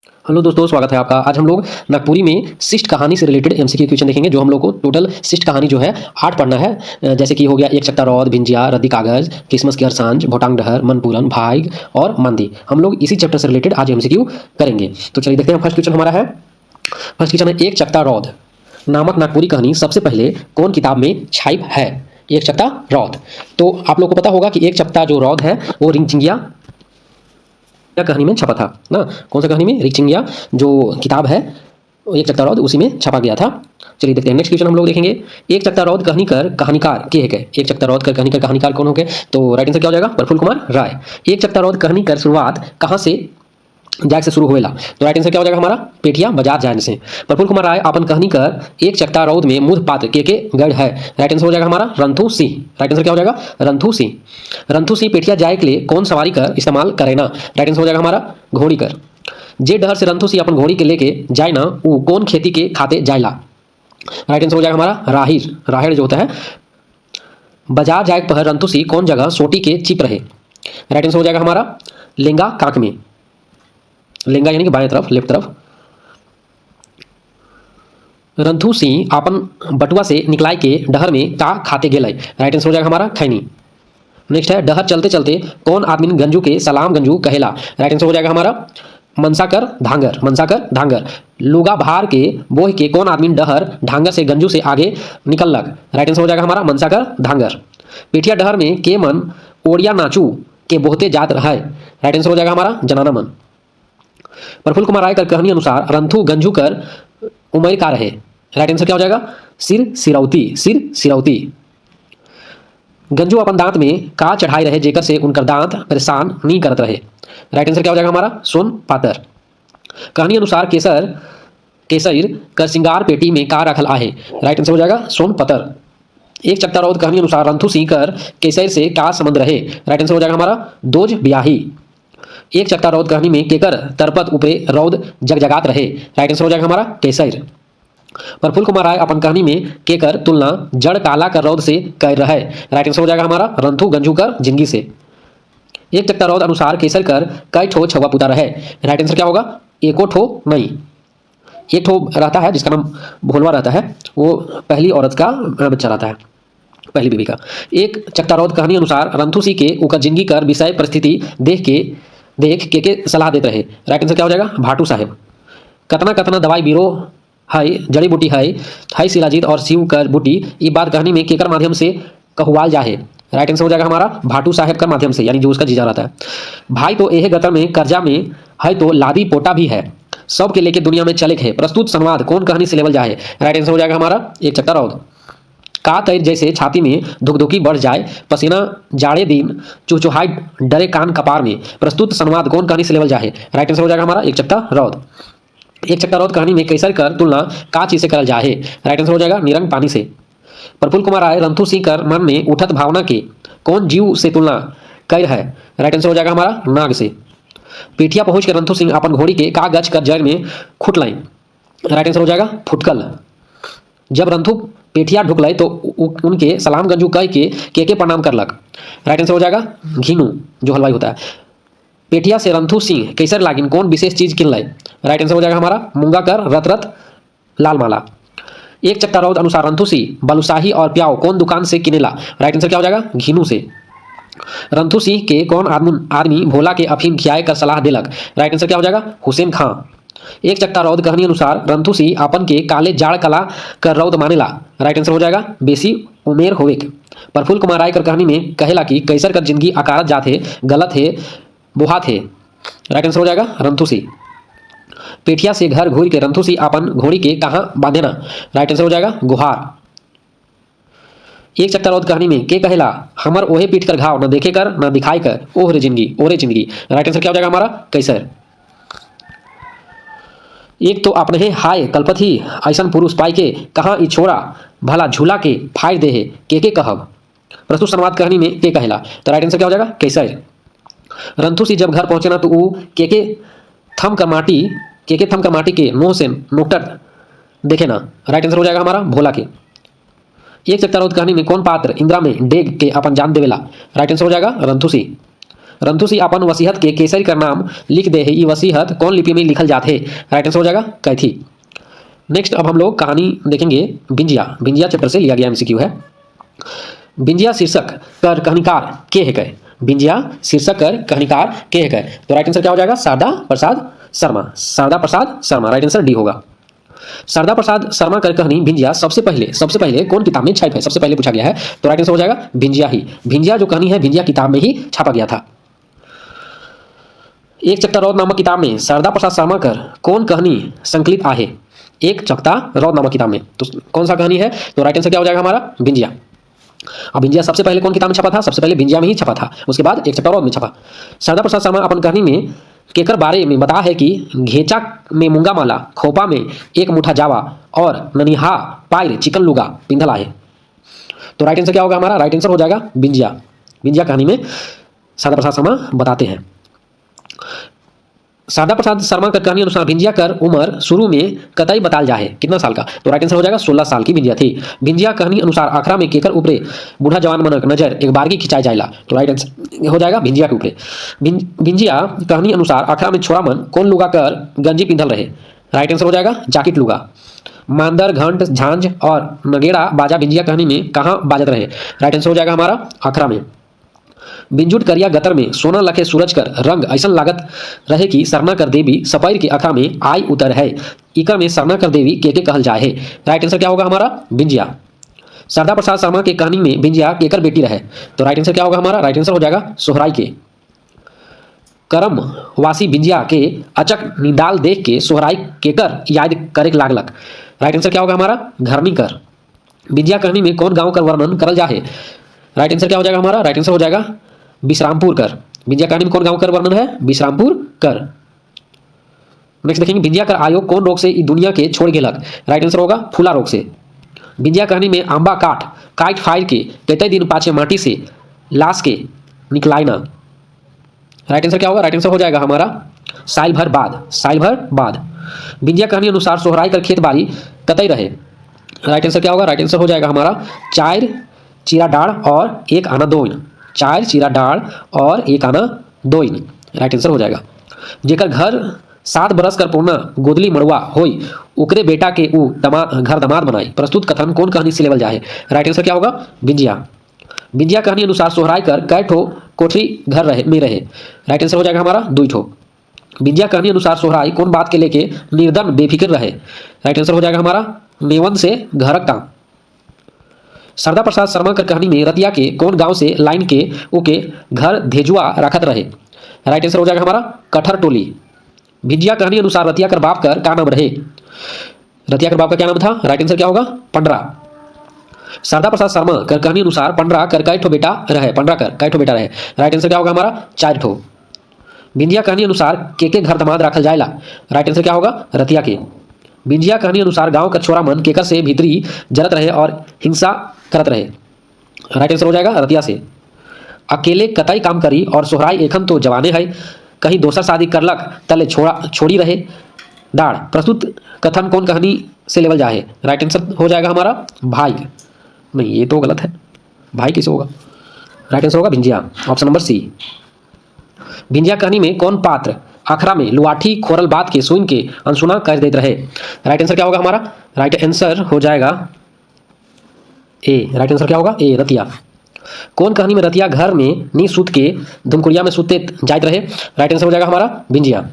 Hello दोस्तों, स्वागत है आपका। आज हम लोग नागपुरी में शिष्ट कहानी से रिलेटेड एमसीक्यू क्वेश्चन देखेंगे। जो हम लोग को टोटल शिष्ट कहानी जो है 8 पढ़ना है। जैसे कि हो गया एक चक्ता रौद, भिंजिया, रद्दी कागज, क्रिसमस की हर सांझ, भोटांग डहर, मनपूरन, भाग और मंदी। हम लोग इसी चैप्टर से रिलेटेड आज एमसीक्यू करेंगे। तो चलिए देखते हैं। फर्स्ट क्वेश्चन हमारा है, फर्स्ट क्वेश्चन है, एक चक्ता रौद नामक नागपुरी कहानी सबसे पहले कौन किताब में छाई है? एक चक्ता रौद। तो आप लोग को पता होगा कि एक चक्ता जो रौद है वो रिंचिंगिया कहानी में छपा था ना। कौन सा कहानी में? रिंचिंगिया जो किताब है एक चक्ता रौद, उसी में छपा गया था। चलिए देखते हैं। नेक्स्ट क्वेश्चन हम लोग देखेंगे, एक चक्ता रौद कहानीकर कहानीकार के है? एक चक्ता रौद कहानीकर कहानीकार कौन हो गए? तो राइट आंसर क्या हो जाएगा? प्रफुल्ल कुमार राय। एक चक्ता रौद कहानीकर शुरुआत कहाँ से जाग से शुरू होएला? तो राइट आंसर क्या हो जाएगा हमारा? पेठिया बाजार जाने से। प्रफुल्ल कुमार राय अपन कहानी कर एक चक्ता रौद में मुद पात्र के गढ़ है। राइट आंसर हो जाएगा हमारा रंथू सिंह। राइट आंसर क्या हो जाएगा? रंथू सिंह। रंथू सिंह पेठिया जाए के लिए कौन सवारी कर इस्तेमाल करे ना? राइट आंसर हो जाएगा हमारा घोड़ी कर। जे डहर से रंथू सिंह अपन घोड़ी के लेके जाए ना, वो कौन खेती के खाते जायला? राइट आंसर हो जाएगा हमारा राहिर। राहिर जो होता है। बाजार जाए पहर रंथू सिंह कौन जगह सोटी के चिप रहे? राइट आंसर हो जाएगा हमारा लेंगा काक में। लेंगा यानी कि बाएं तरफ, लेफ्ट तरफ। रंथू सिंह अपन बटुआ से निकलाय के डहर में का खाते गेलय? राइट आंसर हो जाएगा हमारा खैनी। नेक्स्ट है, डहर चलते चलते कौन आदमी गंजू के सलाम गंजू कहेला? राइट आंसर हो जाएगा हमारा मनसाकर धांगर। मनसाकर धांगर। लुगा भार के बोह के कौन आदमी डहर ढांगर से गंजू से आगे निकललक? राइट आंसर हो जाएगा हमारा मनसाकर धांगर। पेठिया डहर में के मन ओडिया नाचू के बोहते जात रहा? राइट आंसर हो जाएगा हमारा जनाना मन। प्रफुल्ल कुमार राय कर कहानी अनुसार रंथू गंजू कर उमर का रहे? राइट आंसर क्या हो जाएगा? सिर सिरौती। सिर सिरौती। गंजू अपन दांत में का चढ़ाई रहे जेकर से उनकर दांत परेशान नहीं करत रहे? राइट आंसर क्या हो जाएगा हमारा? सोन पातर। कहानी अनुसार केसर केसर कर सिंगार पेटी में का रखल आहे? राइट आंसर हो जाएगा सोन पतर। एक चक्ता रौद कहानी अनुसार रंथू सिंह कर केसर से का संबंध रहे? राइट आंसर हो जाएगा हमारा दोज ब्याही। एक चक्ता रौद कहानी में केकर तरपत ऊपरे रौद जगजगात रहे? राइट आंसर हो जाएगा हमारा केसर। प्रफुल्ल कुमार राय अपन कहानी में केकर तुलना जड़ काला कर रौद से कर रहे? राइट आंसर हो जाएगा हमारा रंथू गंजू कर जिंदगी से। एक चक्ता रौद अनुसार केसर कर कई ठो छुआ पुता रहे? राइट आंसर क्या होगा? एको ठो नहीं। एक ठो रहता है जिसका नाम भोलवा रहता है, वो पहली औरत का बच्चा रहता है, पहली बीवी का। एक चक्ता रौद कहानी अनुसार रंथू सिंह के उकर जिंदगी कर विषय परिस्थिति देख के सलाह देते रहे? राइट आंसर क्या हो जाएगा? भाटू साहेब। कतना कतना दवाई बीरो है, जड़ी बूटी है शिलाजीत और शिव कर बूटी, ये बात कहानी में केकर माध्यम से कहुआल जाए? राइट आंसर हो जाएगा हमारा भाटू साहेब का माध्यम से, यानी जो उसका जीजा रहता है। भाई तो एहे गतर में कर्जा में है तो लादी पोटा भी है, सब के लेके दुनिया में चले है, प्रस्तुत संवाद कौन कहानी से लेवल जाए? राइट आंसर हो जाएगा हमारा एक चक्ता रौद। का तैर जैसे छाती में धुकधुकी बढ़ जाए, पसीना जाड़े दिन चुचुहाई डरे कान कपार में, प्रस्तुत संवाद कौन कहानी से लेवल जाए? राइट आंसर हो जाएगा हमारा एक चक्ता रौद। एक चक्ता रौद कहानी में कैसर कर तुलना का चीज से करल जाए? राइट आंसर हो जाएगा निरंग पानी से। प्रफुल्ल कुमार राय रंथू सिंह कर मन में उठत भावना के कौन जीव से तुलना कर है? राइट आंसर हो जाएगा हमारा नाग से। पेठिया पहुंच कर रंथू सिंह अपन घोड़ी के का गच कर जड़ में खुट लाई? राइट आंसर हो जाएगा फुटकल। जब रंथू पेठिया ढुकलय तो उनके सलाम गंजू कह के प्रणाम करलक? राइट आंसर हो जाएगा घीनू जो हलवाई होता है। पेठिया से रंथू सिंह कैसर लागिन कौन विशेष चीज किन लय? राइट आंसर हो जाएगा हमारा मूंगा कर रत रत लाल माला। एक चक्ता रौद अनुसार रंथू सिंह बालूशाही और प्याव कौन दुकान से किनेला? राइट आंसर क्या हो जाएगा? घीनू से। रंथू सिंह के कौन आदमी भोला के अफीम खियाए कर सलाह देलक? राइट आंसर क्या हो जाएगा? हुसैन खां। एक चक्ता रौद कहानी अनुसार रंथू सिंह अपन के काले जाड़ कला कर रौद मानेला? राइट आंसर हो जाएगा बेसी उमेर होवे। प्रफुल्ल कुमार राय कर कहानी में कहेला कि कैसर कर जिंदगी अकारत जात है, गलत है, बुहा थे? राइट आंसर हो जाएगा रंथू सिंह। पेठिया से घर घूर के रंथू सिंह अपन घोड़ी के कहां बांधेना? राइट आंसर हो जाएगा गुहार। एक चक्ता रौद कहानी में के कहेला हमर ओहे पीट कर घाव न देखे कर न दिखाई कर ओहरे जिंदगी ओरे जिंदगी? राइट आंसर क्या हो जाएगा हमारा कैसर। एक तो अपने हाय कल्पथी ऐसन पुरुष पाई के कहाँ ई छोड़ा भला झूला के फाड़ दे है के कहब? प्रस्तुत संवाद कहानी में के कहेला? तो राइट आंसर क्या हो जाएगा कैसर। रंथू सिंह जब घर पहुंचे ना तो वो के थम कर माटी के मुंह से नोकटर देखे ना? राइट आंसर हो जाएगा हमारा भोला के। एक चक्ता रौद कहानी में कौन पात्र इंदिरा में डेग के अपन जान देवेला? राइट आंसर हो जाएगा रंथू सिंह। रंथुसी अपन वसीहत के केसरी कर नाम लिख दे है, ये वसीहत कौन लिपि में लिखल जाते है? राइट आंसर हो जाएगा कैथी। नेक्स्ट अब हम लोग कहानी देखेंगे बिंजिया। बिंजिया चैप्टर से लिया गया एमसीक्यू है। बिंजिया शीर्षक कर कहानीकार के है कहे? बिंजिया शीर्षक कर कहानीकार के है कहे? तो राइट आंसर क्या हो जाएगा? Sharda Prasad Sharma. Sharda Prasad Sharma, right answer D होगा। शारदा प्रसाद शर्मा कर कहानी भिंजिया सबसे पहले कौन किताब में छापी है? सबसे पहले पूछा गया है, तो राइट आंसर हो जाएगा भिंजिया ही। भिंजिया जो कहानी है भिंजिया किताब में ही छापा गया था। एक चकता रौद नामक किताब में शारदा प्रसाद शर्मा कर कौन कहानी संकलित आहे? एक चकता रौद नामक किताब में तो कौन सा कहानी है? तो राइट आंसर क्या हो जाएगा हमारा? भिंजिया। अब भिंजिया सबसे पहले कौन किताब में छपा था? सबसे पहले भिंजिया में ही छपा था, उसके बाद एक चकता रौद में छपा। शारदा प्रसाद शर्मा अपन कहानी में केकर बारे में बता है कि घेचा में मूंगा माला, खोपा में एक मुठा जावा और ननिहा पायर चिकन लुगा पिंधला है। तो राइट आंसर क्या होगा हमारा? राइट आंसर हो जाएगा बिंजिया। बिंजिया कहानी में शारदा प्रसाद शर्मा बताते हैं। शारदा प्रसाद शर्मा कर कहानी अनुसार भिंजिया कर उम्र शुरू में कतई बताल जाए कितना साल का? तो राइट आंसर हो जाएगा 16 साल की भिंजिया थी। भिंजिया कहानी अनुसार आखरा में केकर ऊपरे बूढ़ा जवान मनक नजर एक बारगी खिंचाई जाएला? तो राइट आंसर हो जाएगा भिंजिया के ऊपरे। भिंजिया कहानी अनुसार आखरा में छोरा मन कौन लुगा कर गंजी पिंधल रहे? राइट आंसर हो जाएगा जाकिट लुगा। मांदर घंट झांझ और नगेड़ा बाजा भिंजिया कहानी में कहाँ बाजत रहे? राइट आंसर हो जाएगा हमारा आखरा में। बिंजुट करिया गतर में सोना लखे सूरज कर रंग ऐसा लागत रहे कि सरना कर देवी सपैर के अखरा में आई उतर है, इकर में सरना कर देवी के कहल जाए है? राइट आंसर क्या होगा हमारा? बिंजिया। शारदा प्रसाद शर्मा के कहानी में बिंजिया केकर बेटी रहे? तो राइट आंसर क्या होगा हमारा? राइट आंसर हो जाएगा सोहराई के। करम वासी बिंजिया के अचक निदाल देख के सोहराई केकर याद करे लागलक? राइट आंसर क्या होगा हमारा? घरनी कर। बिंजिया कहानी में कौन गांव कर वर्णन करल जाए? राइट आंसर क्या हो जाएगा हमारा? राइट आंसर हो जाएगा विश्रामपुर कर। बिंजिया कहानी में कौन गांव कर वर्णन है? विश्रामपुर कर। नेक्स्ट देखेंगे बिंजिया कर आयोग कौन रोग से दुनिया के छोड़ गेलक? राइट आंसर होगा फूला रोग से। बिंजिया कहानी में आंबा काट फाड़ के कई दिन पाछे माटी से लाश के निकलाई ना? राइट आंसर क्या होगा? राइट आंसर हो जाएगा हमारा साल भर बाद। बिंजिया कहानी अनुसार सोहराई कर खेत बाड़ी कतई रहे? राइट आंसर क्या होगा? राइट आंसर हो जाएगा हमारा 4 चीरा डाढ़ और 1 आना 2 इन। 4 चीरा डाढ़ और 1 आना 2 इन, राइट आंसर हो जाएगा। जेकर घर 7 बरस कर पूर्णा गोदली मड़ुआ होई उकरे बेटा के ऊ घर दमाद बनाई, प्रस्तुत कथन कौन कहानी से लेवल जाए? राइट आंसर क्या होगा? बिंजिया। बिंजिया कहानी अनुसार सोहराई कर कै ठो कोठरी घर में रहे? राइट आंसर हो जाएगा हमारा 2 ठो। बिंजिया कहानी अनुसार सोहराई कौन बात के लेके निर्धन बेफिक्र रहे? राइट आंसर हो जाएगा हमारा नेवन से घरक काम। शारदा प्रसाद शर्मा कर कहानी में रतिया के कौन गांव से लाइन के ओके घर धेजुआ रखत रहे? राइट आंसर हो जाएगा हमारा कठर टोली। भिंजिया कहानी अनुसार रतिया कर बाप कर क्या नाम रहे? रतिया कर बाप का क्या नाम था? राइट आंसर क्या होगा? पंडरा। शारदा प्रसाद शर्मा कर कहानी अनुसार पंडरा कर कै ठो बेटा रहे? पंडरा कर कै ठो बेटा रहे? राइट आंसर क्या होगा हमारा? 4 ठो। भिंजिया कहानी अनुसार के घर दमाद रखल जाएला? राइट आंसर क्या होगा? रतिया के। बिंजिया कहानी अनुसार गांव का छोरा मन केकर से भीतरी जरत रहे और हिंसा करत रहे? राइट आंसर हो जाएगा रतिया से। अकेले कतई काम करी और सोहराई एखन तो जवाने है, कहीं दोसर शादी करलक तले छोड़ी रहे डाढ़, प्रस्तुत कथन कौन कहानी से लेवल जाए? राइट आंसर हो जाएगा हमारा भाई। नहीं, ये तो गलत है, भाई किसे होगा? राइट आंसर होगा भिंजिया, ऑप्शन नंबर सी। भिंजिया कहानी में कौन पात्र अखरा में लुआठी खोरल बात के सुन के अनसुना कर देते रहे? राइट आंसर क्या होगा हमारा? राइट आंसर हो जाएगा ए। राइट आंसर क्या होगा? ए, रतिया। कौन कहानी में रतिया घर में नी सूत के धुमकुरिया में सूते जाते रहे? राइट आंसर हो जाएगा हमारा भिंजिया।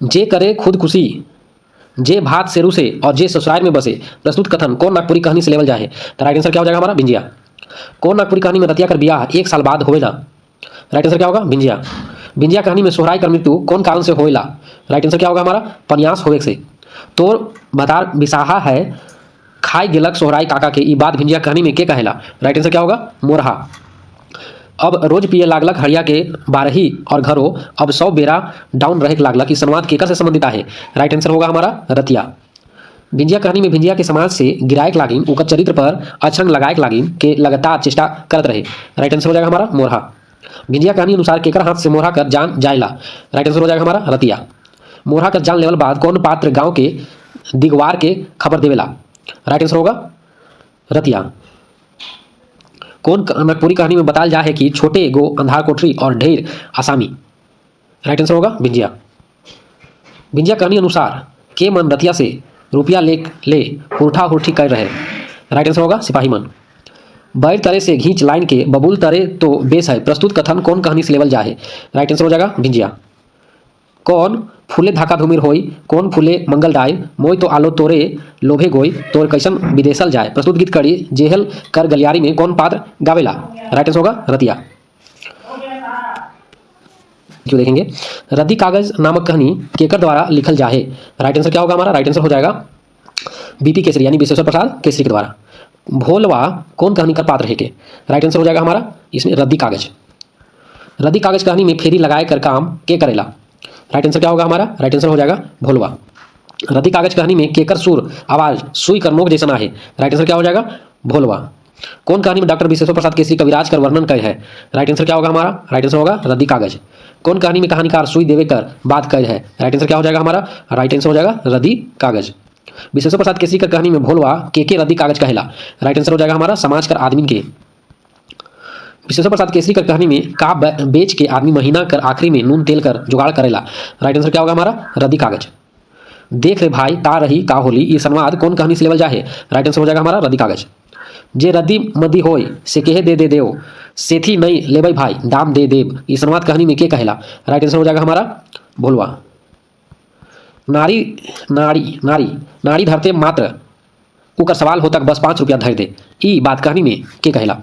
जे करे खुदकुशी, जे भात सेरू से और जे ससुराल में बसे, प्रस्तुत कथन कौन नागपुरी कहानी से लेवल जाए? तो राइट आंसर क्या हो जाएगा हमारा? भिंजिया। कौन नागपुरी कहानी में रतिया कर ब्याह 1 साल बाद होवेला? राइट आंसर क्या होगा? भिंजिया। भिंजिया कहानी में सोहराई कर मृत्यु कौन कारण से होएला? राइट आंसर क्या होगा हमारा? पनियास होवे से। तोर भतार बिसाहा है खाई गेलक सोहराई काका के, ई बात भिंजिया कहानी में के कहेला? राइट आंसर क्या होगा? मोरहा। अब रोज पिए लागलक हरिया के बारही और घरों अब 100 बेरा डाउन रहे लागलक, इस संवाद केकर से संबंधित है? राइट आंसर होगा हमारा रतिया। भिंजिया कहानी में भिंजिया के समाज से गिरायक लागिन उकर चरित्र पर अछंग लगायक लागिन के लगातार चेष्टा करत रहे? राइट आंसर हो जाएगा हमारा मोरहा। भिंजिया कहानी अनुसार केकर हाथ से मोरहा कर जान जायला? राइट आंसर हो जाएगा हमारा रतिया। मोरहा कर जान लेवल बाद कौन पात्र गांव के दिगवार के खबर देवेला? राइट आंसर होगा रतिया। कौन पूरी कहानी में बताल जा है कि छोटे गो अंधार कोठरी और ढेर आसामी। राइट आंसर होगा भिंजिया। भिंजिया कहानी अनुसार के मन रतिया से रुपया ले हुठा हुठी कर रहे। राइट आंसर होगा सिपाही मन। बैर तरे से घींच लाइन के बबूल तरे तो बेस है, प्रस्तुत कथन कौन कहानी से लेवल जाए। राइट आंसर हो जाएगा भिंजिया। कौन फूले धाका धूमिर होई, कौन फूले मंगल दाय, मोय तो आलो तोरे लोभे गोई, तोर कैसन विदेशल जाए। प्रस्तुत गीत कड़ी जेहल कर गलियारी में कौन पात्र गावेला। राइट आंसर होगा रतिया। जो देखेंगे रद्दी कागज नामक कहानी केकर द्वारा लिखल जाए। राइट आंसर क्या होगा हमारा। राइट आंसर हो जाएगा बीपी केसरी यानी विश्वेश्वर प्रसाद केसरी के द्वारा। भोलवा कौन कहानी का पात्र है के। राइट आंसर हो जाएगा हमारा इसमें रद्दी कागज। रद्दी कागज कहानी में फेरी लगाए कर काम के करेला। राइट आंसर क्या होगा हमारा। राइट आंसर हो जाएगा भोलवा। रद्दी कागज कहानी में केकर सुर आवाज सुई कर नोक जैसा है। राइट आंसर क्या हो जाएगा भोलवा। कौन कहानी में डॉक्टर विश्वेश्वर प्रसाद केसरी कविराज कर वर्णन कहे है। राइट आंसर क्या होगा हमारा। राइट आंसर होगा रद्दी कागज। कौन कहानी में कहानीकार सुई देवे कर बात कहे है। राइट आंसर क्या हो जाएगा हमारा। राइट आंसर हो जाएगा रद्दी कागज। विश्वेश्वर प्रसाद केसरी कर कहानी में भोलवा के रद्दी कागज कहेला। राइट आंसर हो जाएगा हमारा समाज कर आदमी के। विश्वेश्वर प्रसाद केसरी कर कहानी में का बेच के आदमी महीना कर आखिरी में नून तेल कर जुगाड़ करेला। राइट आंसर क्या होगा हमारा रद्दी कागज। देख रे भाई ता रही का होली ये संवाद कौन कहानी से लेवल जाए। राइट आंसर हो जाएगा हमारा रद्दी कागज। जे रद्दी मद्दी होय से केहे दे देव सेथी नहीं लेबै भाई दाम दे देव ये संवाद कहानी में के कहेला। राइट आंसर हो जाएगा हमारा भोलवा। नारी नारी नारी नारी धरते मात्र उकर सवाल होता बस 5 रुपया धर दे ई बात कहानी में के कहेला।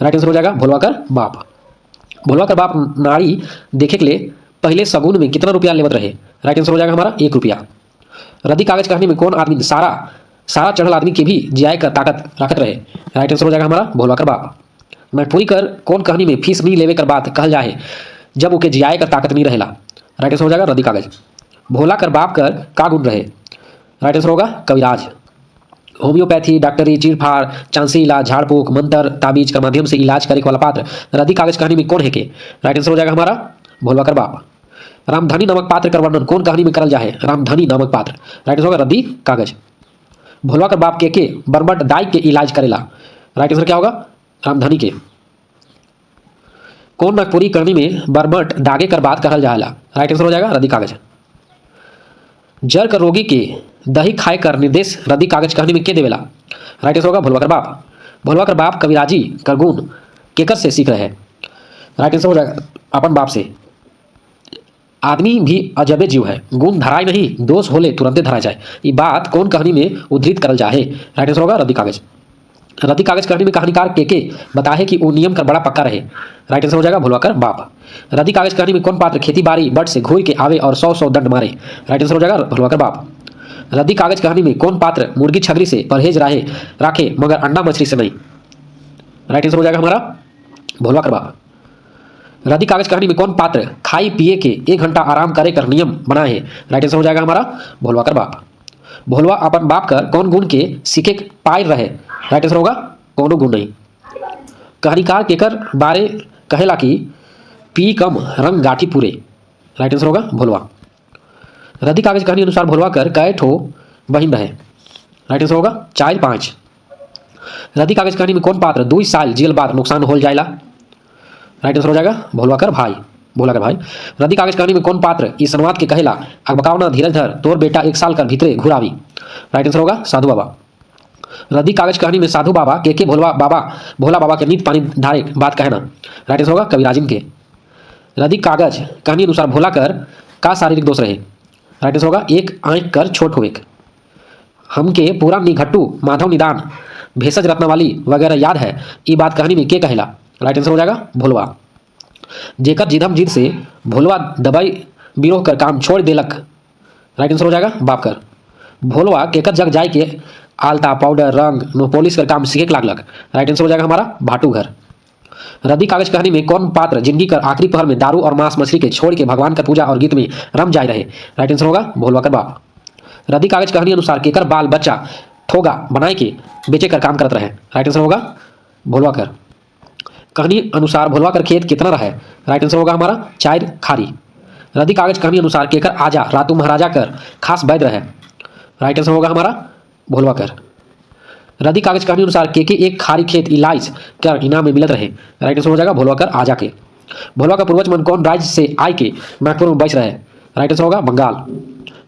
राइट आंसर हो जाएगा भोलवा कर बाप। भोलवा कर बाप नारी देखे के लिए पहले सगुन में कितना रुपया लेवत रहे। राइट आंसर हो जाएगा हमारा 1 रुपया। रद्दी कागज कहानी में कौन आदमी सारा चढ़ल आदमी के भी जियाए कर ताकत रखत रहे। राइट आंसर हो जाएगा हमारा भोलवा कर बाप। मैठपुरी कर कौन कहानी में फीस नहीं लेवे कर बात कहल जाए जब उके जियाए कर ताकत नहीं रहेला। राइट आंसर हो जाएगा रद्दी कागज। भोला कर बाप कर का गुण रहे। राइट आंसर होगा कविराज। होम्योपैथी डॉक्टरी चीरफाड़ चांसी इलाज झाड़ फूक मंत्र ताबीज का माध्यम से इलाज करे वाला पात्र रद्दी कागज कहानी में कौन है के। राइट आंसर हो जाएगा हमारा भोलवा कर बाप। रामधनी नामक पात्र का वर्णन कौन कहानी में करल जाए। रामधनी नामक पात्र। राइट आंसर होगा रद्दी कागज। भोलवा कर बाप के बरबट दाई के इलाज करेला। राइट आंसर क्या होगा रामधनी के। कौन नागपुरी कहानी में बरबट दागे कर बात करल जाएला। राइट आंसर हो जाएगा रद्दी कागज। जर कर रोगी के दही खाए कर निर्देश रद्दी कागज कहानी में के देवेला। राइट आंसर होगा भोलवा कर बाप। भोलवा कर बाप कविराजी कर गुण केकर से सीख रहे हैं। राइट आंसर हो जाएगा अपन बाप से। आदमी भी अजबे जीव है गुण धराए नहीं दोष होले तुरंते धरा जाए ये बात कौन कहानी में उद्धृत करल जाए। राइट आंसर होगा रद्दी कागज। रद्दी कागज कहानी में कहानीकार के बताए कि वो नियम कर बड़ा पक्का रहे। राइट आंसर हो जाएगा भोलवा कर बाप। रद्दी कागज कहानी में कौन पात्र खेती बाड़ी बट से घूर के आवे और 100 दंड मारे। राइट आंसर हो जाएगा भोलवा कर बाप। रद्दी कागज कहानी में कौन पात्र मुर्गी छगरी से परहेज राखे मगर अंडा मछली से नहीं। राइट आंसर हो जाएगा हमारा भोलवा कर बाप। रद्दी कागज कहानी में कौन पात्र खाई पिए के 1 घंटा आराम करे कर नियम बनाए है। राइट आंसर हो जाएगा हमारा भोलवा कर बाप। भोलवा अपन बाप कर कौन गुण के सीखे पाए रहे। राइट आंसर होगा कोनो गुण नहीं। कहानीकार केकर बारे कहेला कि पी कम रंग गाठी पूरे। राइट आंसर होगा भोलवा। रद्दी कागज कहानी अनुसार भोलवा कर कै ठो बहिन रहे। राइट आंसर होगा 4-5। रद्दी कागज कहानी में कौन पात्र 2 साल जेल बाद नुकसान हो जाएला। राइट आंसर हो जाएगा भोलवा कर भाई। भोला कर भाई। रद्दी कागज कहानी में कौन पात्र इस संवाद के कहेला अकबकावना धीरज धर तोर बेटा 1 साल कर भीतरे घुरावी। राइट आंसर होगा साधु बाबा। रद्दी कागज कहानी में साधु बाबा के भोला बाबा के नीत पानी धारे बात कहना। राइट आंसर होगा कविराजिन के। रद्दी कागज कहानी अनुसार भोला कर का शारीरिक दोष रहे। राइट आंसर होगा 1 आंख कर छोट होवे। हमके पूरा निघट्टू माधव निदान भेषज रत्नावली वगैरह याद है ये बात कहानी में के कहेला। राइट आंसर हो जाएगा भोलवा। जेकर जिधम जिद से भोलवा दवाई बिरोह कर काम छोड़ देलक। राइट आंसर हो जाएगा बाप कर। भोलवा केकर जग जाए के आलता पाउडर रंग नोपोलिस कर काम सीखे लागलक। राइट आंसर हो जाएगा हमारा भाटू घर। रद्दी कागज कहानी में कौन पात्र जिंदगी कर आखिरी पहर में दारू और मांस मछली के छोड़ के भगवान का पूजा और गीत में रम जाए रहे। राइट आंसर होगा भोलवा कर बाप। रद्दी कागज कहानी अनुसार केकर बाल बच्चा ठोगा बनाए के बेचे कर काम करते रहे। राइट आंसर होगा भोलवा कर। कहानी अनुसार भोलवा कर खेत कितना रहे। राइट आंसर होगा हमारा 4 खारी। रद्दी कागज कहानी अनुसार केकर आजा रातू महाराजा कर खास वैद रहे। राइट आंसर होगा हमारा भोलवा कर। रद्दी कागज कहानी अनुसार के एक खारी खेत इलाइस कर इनाम में मिलत रहे। राइट आंसर हो जाएगा भोलवा कर आजा के। भोलवा का पूर्वज मन कौन राज्य से आय के नागपुर में बस रहे। राइट आंसर होगा बंगाल।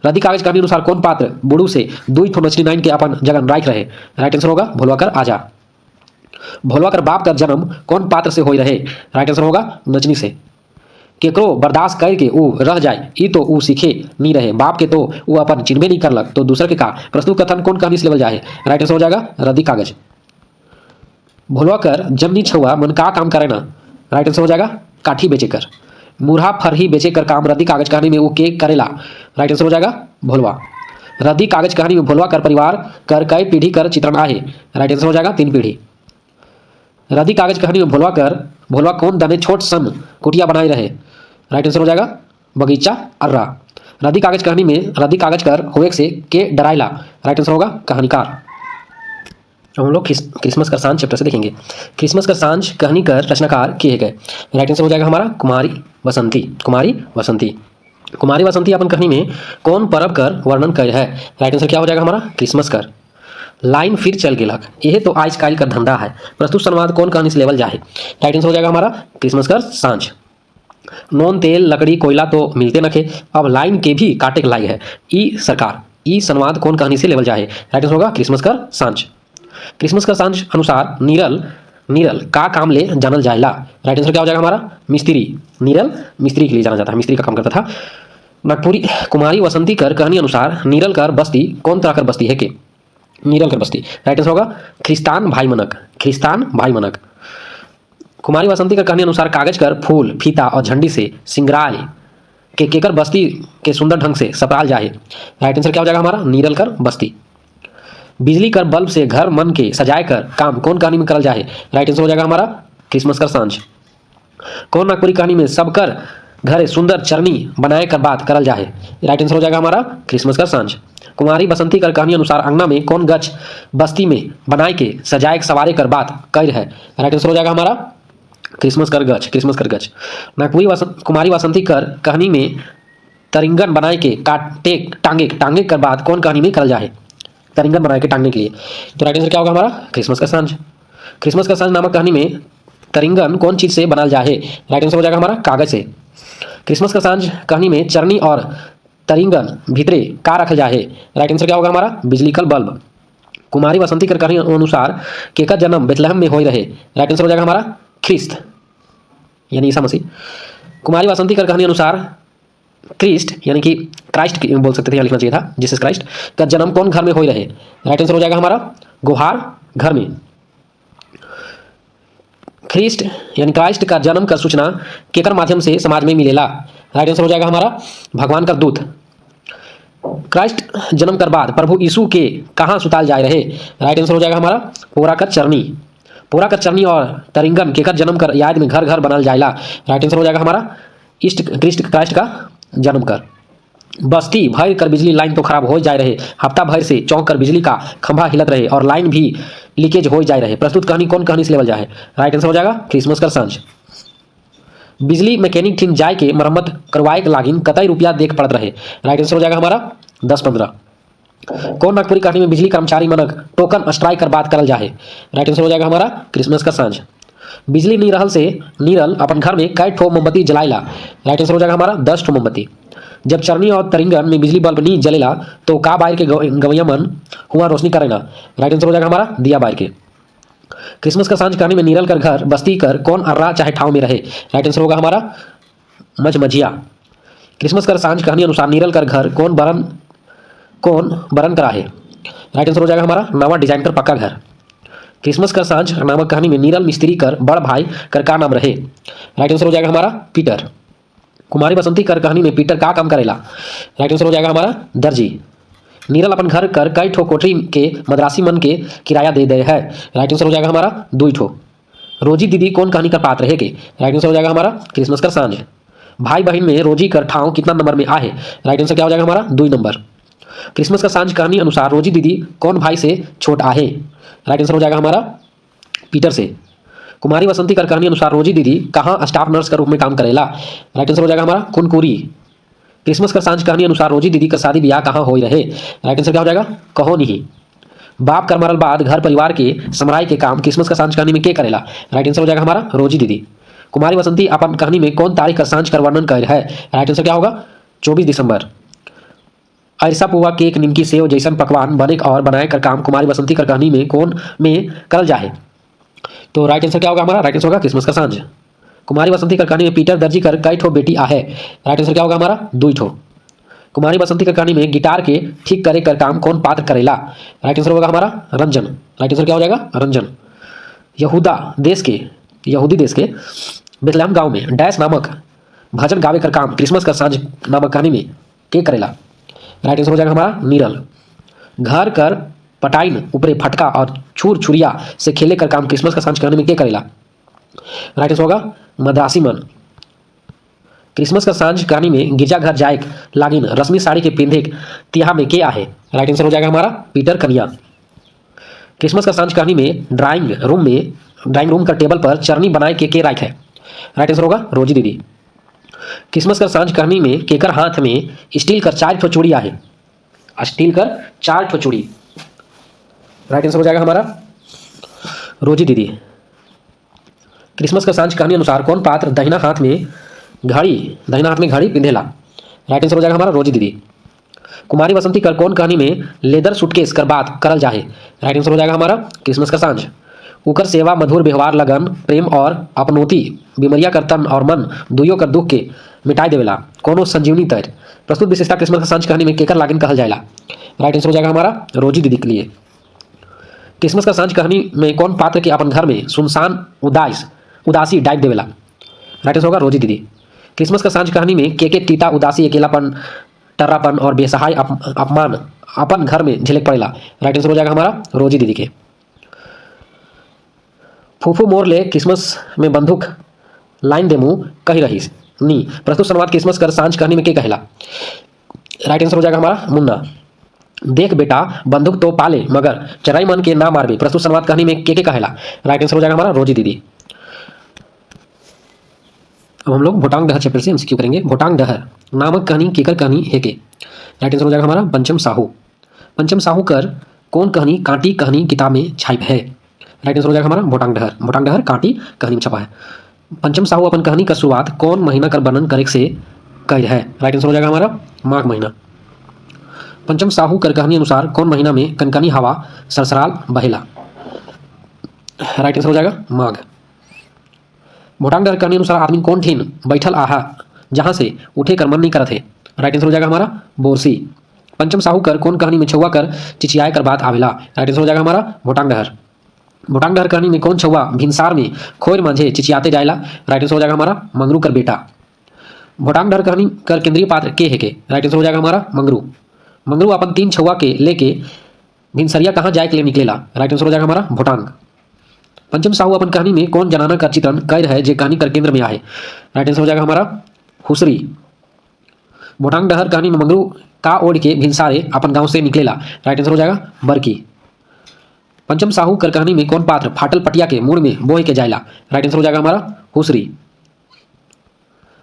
रद्दी कागज कहानी अनुसार कौन पात्र बुड़ू से 2 ठो मछली नाइन के अपन जगन राख रहे। राइट आंसर होगा भोलवा कर आजा। भोलवा कर बाप का जन्म कौन पात्र से हो रहे। राइट आंसर होगा नचनी से। केकरो बर्दाश्त करके ऊ रह जाए ई तो ऊ सीखे नहीं रहे, बाप के तो ऊ अपन चिन्हबे नहीं करलक तो दूसर के का। प्रस्तुत कथन कौन कहानी से लेवल जाए। राइट आंसर हो जाएगा रद्दी कागज। भोलवा कर जब नी छुआ मन का काम करे ना। राइट आंसर हो जाएगा काठी बेचे कर। मुरहा फरही बेचे कर काम रद्दी कागज कहानी में वो के करेला। राइट आंसर हो जाएगा भोलवा। रद्दी कागज कहानी में भोलवा कर परिवार कर कई पीढ़ी कर चित्रण आहे। राइट आंसर हो जाएगा 3 पीढ़ी। रद्दी कागज कहानी में भोलवा कौन दने छोट सन कुटिया बनाए रहे। राइट आंसर हो जाएगा बगीचा अर्रा। रद्दी कागज कहानी में रद्दी कागज कर होए से के डराइला। राइट आंसर होगा कहानीकार। हम लोग क्रिसमस का सांझ चैप्टर से देखेंगे। क्रिसमस का सांझ कहानी कर रचनाकार किए गए। राइट आंसर हो जाएगा हमारा कुमारी वसंती। कुमारी वसंती अपन कहानी में कौन पर्व कर वर्णन कर है। राइट आंसर क्या हो जाएगा हमारा क्रिसमस कर। लाइन फिर चल गेलक यह तो आज काल का धंधा है। प्रस्तुत संवाद कौन कहानी से लेवल जाए। राइट आंसर हो जाएगा हमारा क्रिसमस कर सांझ। नोन तेल लकड़ी कोयला तो मिलते नखे, अब लाइन के भी काटे के लाई है ई सरकार। ई संवाद कौन कहानी से लेवल जाए। राइट आंसर होगा क्रिसमस कर सांझ। क्रिसमस का सांझ अनुसार नीरल का काम ले जानल जाएला। राइट आंसर क्या हो जाएगा हमारा मिस्त्री। नीरल मिस्त्री के लिए जाना जाता है, मिस्त्री का काम करता था। नागपुरी कुमारी वसंती कर कहानी अनुसार नीरल कर बस्ती कौन तरह कर बस्ती है के। नीरल कर बस्ती। राइट आंसर होगा ख्रिस्तान भाई मनक। कुमारी वसंती कर कहानी अनुसार कागज कर फूल फीता और झंडी से सिंगराल के केकर बस्ती के सुंदर ढंग से सपराल जाए। राइट आंसर क्या हो जाएगा हमारा नीरल कर बस्ती। बिजली कर बल्ब से घर मन के सजाए कर काम कौन कहानी में करल जाए। राइट आंसर हो जाएगा हमारा क्रिसमस कर सांझ। कौन नागपुरी कहानी में सब कर घरे सुंदर चरनी बनाए कर बात करल जाए। राइट आंसर हो जाएगा हमारा क्रिसमस कर सांझ। कुमारी बसंती कर कहानी अनुसार अंगना में कौन गच बस्ती में बनाए के सजाए सवारे कर बात कर है। राइट आंसर हो जाएगा हमारा क्रिसमस कर गच। नागपुरी कुमारी वसंती कर कहानी में तरिंगन बनाए के टांगे कर बात कौन कहानी में करल जाए। तरिंगन बनाए के टांगने के लिए तो राइट आंसर क्या होगा हमारा क्रिसमस का सांझ। क्रिसमस का सांझ नामक कहानी में तरिंगन कौन चीज से बनाल जाए। राइट आंसर हो जाएगा हमारा कागज से। क्रिसमस का सांझ कहानी में चरनी और तरिंगन भीतरे का रखल जाए। राइट आंसर क्या होगा हमारा बिजली कल बल्ब। कुमारी वसंती कर कहानी अनुसार केकर जन्म बेथलहम में हो रहे। राइट आंसर हो जाएगा हमारा ख्रिस्त यानी ईसा मसीह। कुमारी वसंती कर कहानी अनुसार क्रिस्ट यानी कि क्राइस्ट बोल सकते थे, यहाँ लिखना चाहिए था जीसस क्राइस्ट का जन्म कौन घर में हो रहे। राइट आंसर हो जाएगा हमारा गुहार घर में। ख्रिस्ट यानी क्राइस्ट का जन्म का सूचना केकर माध्यम से समाज में मिलेला। राइट आंसर हो जाएगा हमारा भगवान का दूत। क्राइस्ट जन्म कर बाद प्रभु यीशु के कहाँ सुताल जाए रहे। राइट आंसर हो जाएगा हमारा पोरा का चरनी और तरिंगन केकर जन्म कर याद में घर घर बनाल जाएला। राइट आंसर हो जाएगा हमारा क्राइस्ट का जन्म कर। बस्ती भर कर बिजली लाइन तो खराब हो जाए रहे, हफ्ता भर से चौंक कर बिजली का खंभा हिलत रहे और लाइन भी लीकेज हो जाए रहे। प्रस्तुत कहानी कौन कहानी से लेवल जाए। राइट आंसर हो जाएगा क्रिसमस कर सांझ। बिजली मैकेनिक ठिन जाए के मरम्मत करवाए के लागिन कतई रुपया देख पड़त रहे। राइट आंसर हो जाएगा हमारा 10-15। कौन नागपुरी कहानी में बिजली कर्मचारी मनक टोकन स्ट्राइक कर बात करल जाए। राइट आंसर हो जाएगा हमारा क्रिसमस का सांझ। बिजली नहीं रहल से नीरल अपन घर में कई ठो मोमबत्ती जलाएला। राइट आंसर हो जाएगा हमारा 10 ठो मोमबत्ती। जब चरनी और तरिंगन में बिजली बल्ब नहीं जलेला तो का बाहर के गवैया मन हुआ रोशनी करेला। राइट आंसर हो जाएगा हमारा दिया बाहर के। क्रिसमस का सांझ कहानी में नीरल कर घर बस्ती कर कौन अर्रा चाहे ठाव में रहे। राइट आंसर होगा हमारा मझमझिया। क्रिसमस कर सांझ कहानी अनुसार नीरल कर घर कौन बरन करा है। राइट आंसर हो जाएगा हमारा नवा डिजाइन कर पक्का घर। क्रिसमस का सांझ नामक कहानी में नीरल मिस्त्री कर बड़ भाई कर का नाम रहे। राइट आंसर हो जाएगा हमारा पीटर। कुमारी बसंती कर कहानी में पीटर का काम करेला। राइट आंसर हो जाएगा हमारा दर्जी। नीरल अपन घर कर कई ठो कोठरी के मद्रासी मन के किराया दे दे है। राइट आंसर हो जाएगा हमारा 2 ठो। रोजी दीदी कौन कहानी का पात्र है के। राइट आंसर हो जाएगा हमारा क्रिसमस का सांझ। भाई बहन में रोजी कर ठाव कितना नंबर में आहे। राइट आंसर क्या हो जाएगा हमारा 2 नंबर। क्रिसमस का सांझ कहानी अनुसार रोजी दीदी कौन भाई से छोट आहे। राइट आंसर हो जाएगा हमारा पीटर से। कुमारी वसंती कर कहानी अनुसार रोजी दीदी कहाँ स्टाफ नर्स के रूप में काम करेला। राइट आंसर हो जाएगा हमारा कुनकुरी। क्रिसमस का सांझ कहानी अनुसार रोजी दीदी का शादी ब्याह कहाँ हो रहे। राइट आंसर क्या हो जाएगा कहो नहीं। बाप कर मरल बाद घर परिवार के समराई के काम क्रिसमस का सांझ कहानी में के करेला? राइट आंसर हो जाएगा हमारा रोजी दीदी। कुमारी बसंती अपन कहानी में कौन तारीख का सांझ कर वर्णन कर है? राइट आंसर क्या होगा? 24 दिसंबर। अरसा पुआ केक निमकी सेव जैसन पकवान बने और बनाए कर काम कुमारी बसंती कर कहानी में कौन में करल जाए? तो राइट आंसर क्या होगा हमारा? राइट आंसर होगा क्रिसमस का सांझ। कुमारी बसंती कर कहानी में पीटर दर्जी कर कई ठो बेटी आहे? राइट आंसर क्या होगा हमारा? 2 ठो। कुमारी बसंती कर कहानी में गिटार के ठीक करे कर काम कौन पात्र करेला? राइट आंसर होगा हमारा रंजन। राइट आंसर क्या हो जाएगा? रंजन। यहूदी देश के बेथलेहम गांव में डैश नामक भजन गावे कर काम क्रिसमस का सांझ नामक कहानी में के करेला? राइट आंसर हो जाएगा हमारा नीरल। घर कर पटाइन ऊपरे फटका और छुर छुरिया से खेले कर काम क्रिसमस का सांझ कहानी में के करेला? राइट आंसर होगा मद्रासी मन। क्रिसमस का सांझ कहानी में गिरजाघर जाए लागिन रश्मि साड़ी के पिंधे तिहा में के आहे? राइट आंसर हो जाएगा हमारा पीटर कनिया। क्रिसमस का सांझ कहानी में ड्राइंग रूम का टेबल पर चरनी बनाए के राइट है? राइट आंसर होगा रोजी दीदी। क्रिसमस का सांझ कहानी में केकर हाथ में स्टील कर 4 ठो चूड़ी आहे? स्टील कर 4 ठो चूड़ी। राइट आंसर हो जाएगा हमारा रोजी दीदी। क्रिसमस का सांझ कहानी अनुसार कौन पात्र दाहिना हाथ में घड़ी पिंधेला? राइट आंसर हो जाएगा हमारा रोजी दीदी। कुमारी बसंती कर कौन कहानी में लेदर सूटकेस कर बात करल जाए? राइट आंसर हो जाएगा हमारा क्रिसमस का सांझ। उकर सेवा मधुर व्यवहार लगन प्रेम और अपनोती बीमरिया कर तन और मन दुइयों कर दुख के मिटाई देवेला कोनो संजीवनी तर प्रस्तुत विशेषता क्रिसमस का सांझ कहानी में केकर लागिन कहल जाएला? राइट आंसर हो जाएगा हमारा रोजी दीदी के लिए। क्रिसमस का सांझ कहानी में कौन पात्र के अपन घर में सुनसान उदासी डाइट देवेला? राइट आंसर होगा रोजी दीदी। क्रिसमस का सांझ कहानी में के टीटा उदासी अकेलापन टर्रापन और बेसहाय अपमान अपन घर में झिलक पड़ेला? राइट आंसर हो जाएगा हमारा रोजी दीदी के। फूफू मोर ले क्रिसमस में बंदूक लाइन देमू कही रहीस नी प्रस्तुत संवाद क्रिसमस कर सांझ कहानी में के कहेला? राइट आंसर हो जाएगा हमारा मुन्ना। देख बेटा बंदूक तो पाले मगर चराई मन के ना मारबे प्रस्तुत संवाद कहानी में के कहेला? राइट आंसर हो जाएगा हमारा रोजी दीदी। अब हम लोग भोटांग डहर चैप्टर से एमसीक्यू करेंगे। भोटांग डहर नामक कहानी केकर कहानी है के? राइट आंसर हो जाएगा हमारा पंचम साहू कर कौन कहानी कांटी कहानी किताब में छाप है? राइट आंसर हो जाएगा हमारा भोटांग डहर कांटी कहानी में छपा है। पंचम साहू अपन कहानी का शुरुआत कौन महीना कर वर्णन करे से कर है? राइट आंसर हो जाएगा हमारा माघ महीना। पंचम साहू कर कहानी अनुसार कौन महीना में कनकनी हवा सरसराल बहेला? राइट आंसर हो जाएगा माघ। भोटांग डहर कहानी अनुसार आदमी कौन ठेन बैठल आहा जहां से उठे कर मन नहीं करत है? राइट आंसर हो जाएगा हमारा बोरसी। पंचम साहू कर कौन कहानी में छुआ कर चिचियाए कर बात आवेला? राइट आंसर हो जाएगा हमारा भोटांग डहर कहानी में कौन छुआ भिनसार में खोर मांझे चिचियाते जाएला? राइट आंसर हो जाएगा हमारा मंगरू कर बेटा। भोटांग डहर कहानी कर केंद्रीय पात्र के है के? राइट आंसर हो जाएगा हमारा मंगरू अपन 3 छुआ के लेके भिनसरिया कहाँ जाए के लिए निकलेला? राइट आंसर हो जाएगा हमारा भोटांग। पंचम साहू अपन कहानी में कौन जनाना का चित्रण कर है जे कहानी कर केंद्र में आए? राइट आंसर हो जाएगा हमारा हुसरी। भोटांग डहर कहानी में मंगरू का ओढ़ के भिनसारे अपन गांव से निकलेला? राइट आंसर हो जाएगा बरकी। पंचम साहू कर कहानी में कौन पात्र फाटल पटिया के मुड़ में बोह के जाएला? राइट आंसर हो जाएगा हमारा हुसरी।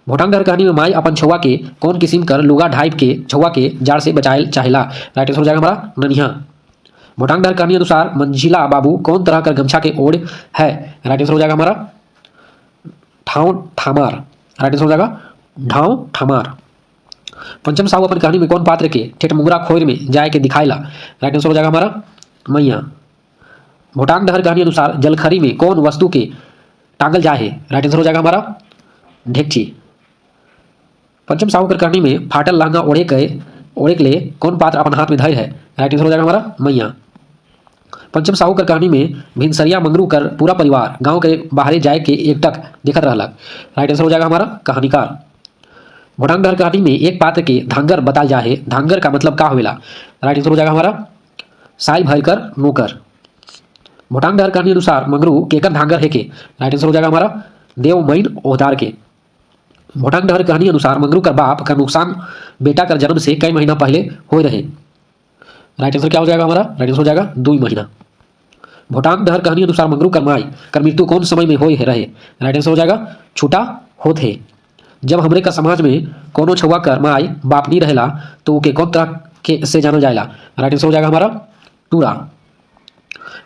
भोटांग डहर कहानी में माई अपन छुआ के कौन किस्म कर लुगा ढाइप के छुआ के जाड़ से बचाए चाहेला? राइट आंसर हो जाएगा हमारा ननिहा। भोटांग डहर कहानी अनुसार मंझिला बाबू कौन तरह कर गमछा के ओढ़ है? राइट आंसर हो जाएगा हमारा ठामार। राइट आंसर हो जाएगा ठामार। पंचम साहू अपन कहानी में कौन पात्र के ठेठ मुंगरा खोर में जाए के दिखाएला? राइट आंसर हो जाएगा हमारा मैया। भोटांग डहर कहानी अनुसार जलखरी में कौन वस्तु के टांगल जाए है? राइट आंसर हो जाएगा हमारा ढेकची। पंचम साहू कर कहानी में फाटल लहंगा ओढ़े के लिए कौन पात्र अपन हाथ में धैर्य है? राइट आंसर हो जाएगा हमारा मैया। पंचम साहू कर कहानी में भिनसरिया मंगरू कर पूरा परिवार गांव के बाहरे जाए के एकटक देखत रहलक? राइट आंसर हो जाएगा हमारा कहानीकार। भोटांग डहर कहानी में एक पात्र के धांगर बताल जाए है, धांगर का मतलब का होवेला? राइट आंसर हो जाएगा हमारा साइल भर कर नौकर। भोटांग डहर कहानी अनुसार मंगरू केकर धांगर है के? राइट आंसर हो जाएगा हमारा देवमैन ओहदार के। भोटांग डहर कहानी अनुसार मंगरू कर बाप का नुकसान बेटा कर जन्म से कई महीना पहले हो रहे? राइट आंसर क्या हो जाएगा हमारा? राइट आंसर हो जाएगा 2 महीना। भोटांग डहर कहानी अनुसार मंगरू कर माई कर मृत्यु कौन समय में हो रहे? राइट आंसर हो जाएगा छूटा होत है। जब हमरे का समाज में कोनो छुआ कर माई बाप नहीं रहेला तो ओके कौन तरह के से जानल जाएला? राइट आंसर हो जाएगा हमारा टूरा।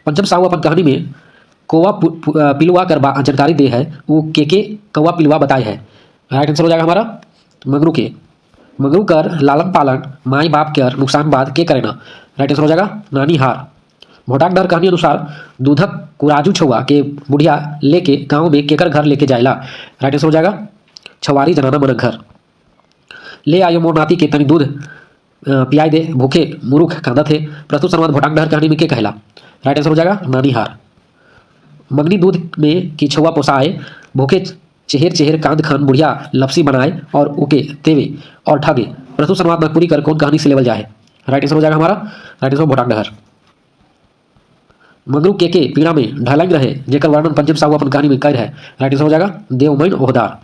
पंचम साहू अपन कहानी में कौवा पिलुआ कर जानकारी दे है वो के कौवा पिलुआ बताए है। राइट आंसर हो जाएगा हमारा मंगरू के। मंगरू कर लालन पालन माई बाप कर नुकसान बाद के करे ना। राइट आंसर हो जाएगा नानी हार। भोटाक डर कहानी अनुसार दूधक कुराजू छुआ के बुढ़िया लेके गांव में केकर घर लेके जाएला। राइट आंसर हो जाएगा छवारी जनाना मन घर। ले आयो मोर नाती के तनी दूध पियाई दे भूखे मुरुख कांदा थे। प्रस्तुत संवाद भोटाक डहर कहानी में के कहला। राइट आंसर हो जाएगा नानी हार। मगनी दूध में की छुआ पोसाए भूखे चेहर चेहर कांद खान बुढ़िया लपसी बनाए और उके तेवे और ठगे। प्रस्तुत संवाद पूरी कर कौन कहानी से लेवल जाए। राइट आंसर हो जाएगा हमारा राइट आंसर भोटाक डहर। मंगरू के पीड़ा में ढलंग रहे जेकर वर्णन पंचम साहू अपन कहानी में कर है। राइट आंसर हो जाएगा देवमैन ओहदार।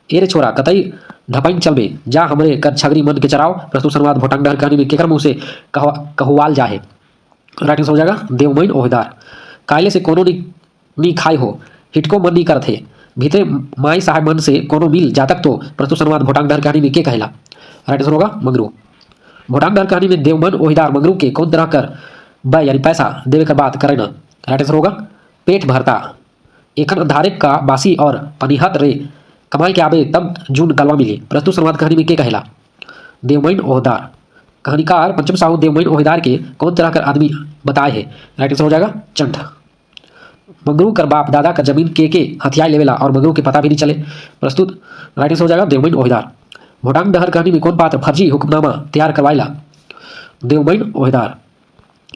एरे छोरा कतई ढपैन चलबे जा हमरे कर छगरी मन के चराव। प्रस्तुत संवाद भोटाक डहर कहानी में केकर मुंह से कहुवाल जाहे। राइट आंसर हो जाएगा देवमैन ओहदार। कायले से कोनो नी खाई हो हिटको मन नहीं करथे भीतरे माई साहब मन से कोनो मिल जातक तो। प्रस्तुत संवाद भोटाक डहर कहानी में के कहला। राइट आंसर होगा मंगरू। भोटाक डहर कहानी में देवमन ओहिदार मंगरू के कौन तरह कर ब यानी पैसा देवे कर बात करे ना। राइट आंसर होगा पेट भरता एखन अंधारे का बासी और पनिहत रे कमाई के आबे तब जून गलवा मिले। प्रस्तुत संवाद कहानी में के कहला देवमैन ओहदार। कहानीकार पंचम साहू देवमैन ओहदार के कौन तरह कर आदमी बताए है। राइट आंसर हो जाएगा चंठ। मंगरू कर बाप दादा का जमीन के हथियार लेवेला और मंगरू के पता भी नहीं चले। प्रस्तुत राइट आंसर हो जाएगा देवमैन ओहदार। भोटाक डहर कहानी में कौन पात्र फर्जी हुक्मनामा तैयार करवाइला। देवमैन ओहदार।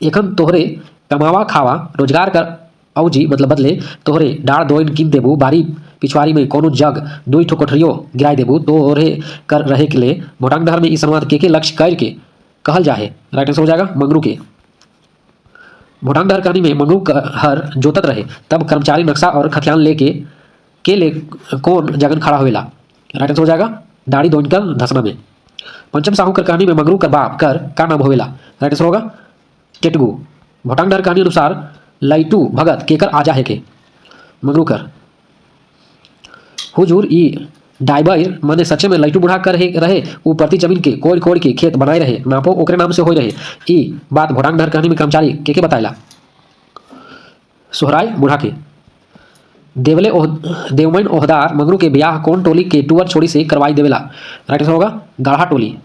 एखन तोहरे कमावा खावा रोजगार कर औजी मतलब बदले तोहरे डाड़ दोइन कीन देबू बारी पिछवाड़ी में कोनो जग दुई ठो कोठरियो गिराई देबू तोहरे कर रहे के लिए। भोटाक डहर में इस संवाद के लक्ष्य कर के कहल जाए। राइट आंसर हो जाएगा मंगरू के। भोटाक डहर कहानी में मंगरू हर जोतत रहे तब कर्मचारी नक्शा और खतियान लेके ले कौन जगन खड़ा होवेला। राइट आंसर हो जाएगा दाढ़ी दोइन कर धसना में। पंचम साहू कर कहानी में मंगरू कर बाप कर का नाम होवेला। राइट आंसर होगा केटगू। भोटाक डहर कहानी अनुसार लैटू भगत केकर आजा है के मंगरू कर। हुजूर ई डाइबर मने सच्चे में लैटू बुढ़ा कर रहे वो प्रति जमीन के कोड़ कोड़ के खेत बनाए रहे नापो ओकरे नाम से हो रहे। ई बात भोटाक डहर कहानी में कर्मचारी के बताइला। सोहराय बुढ़ा के। देवमैन ओहदार मंगरू के ब्याह कौन टोली के टूअर छोड़ी से करवाई देवेला। राइट आंसर होगा गाढ़ा टोली।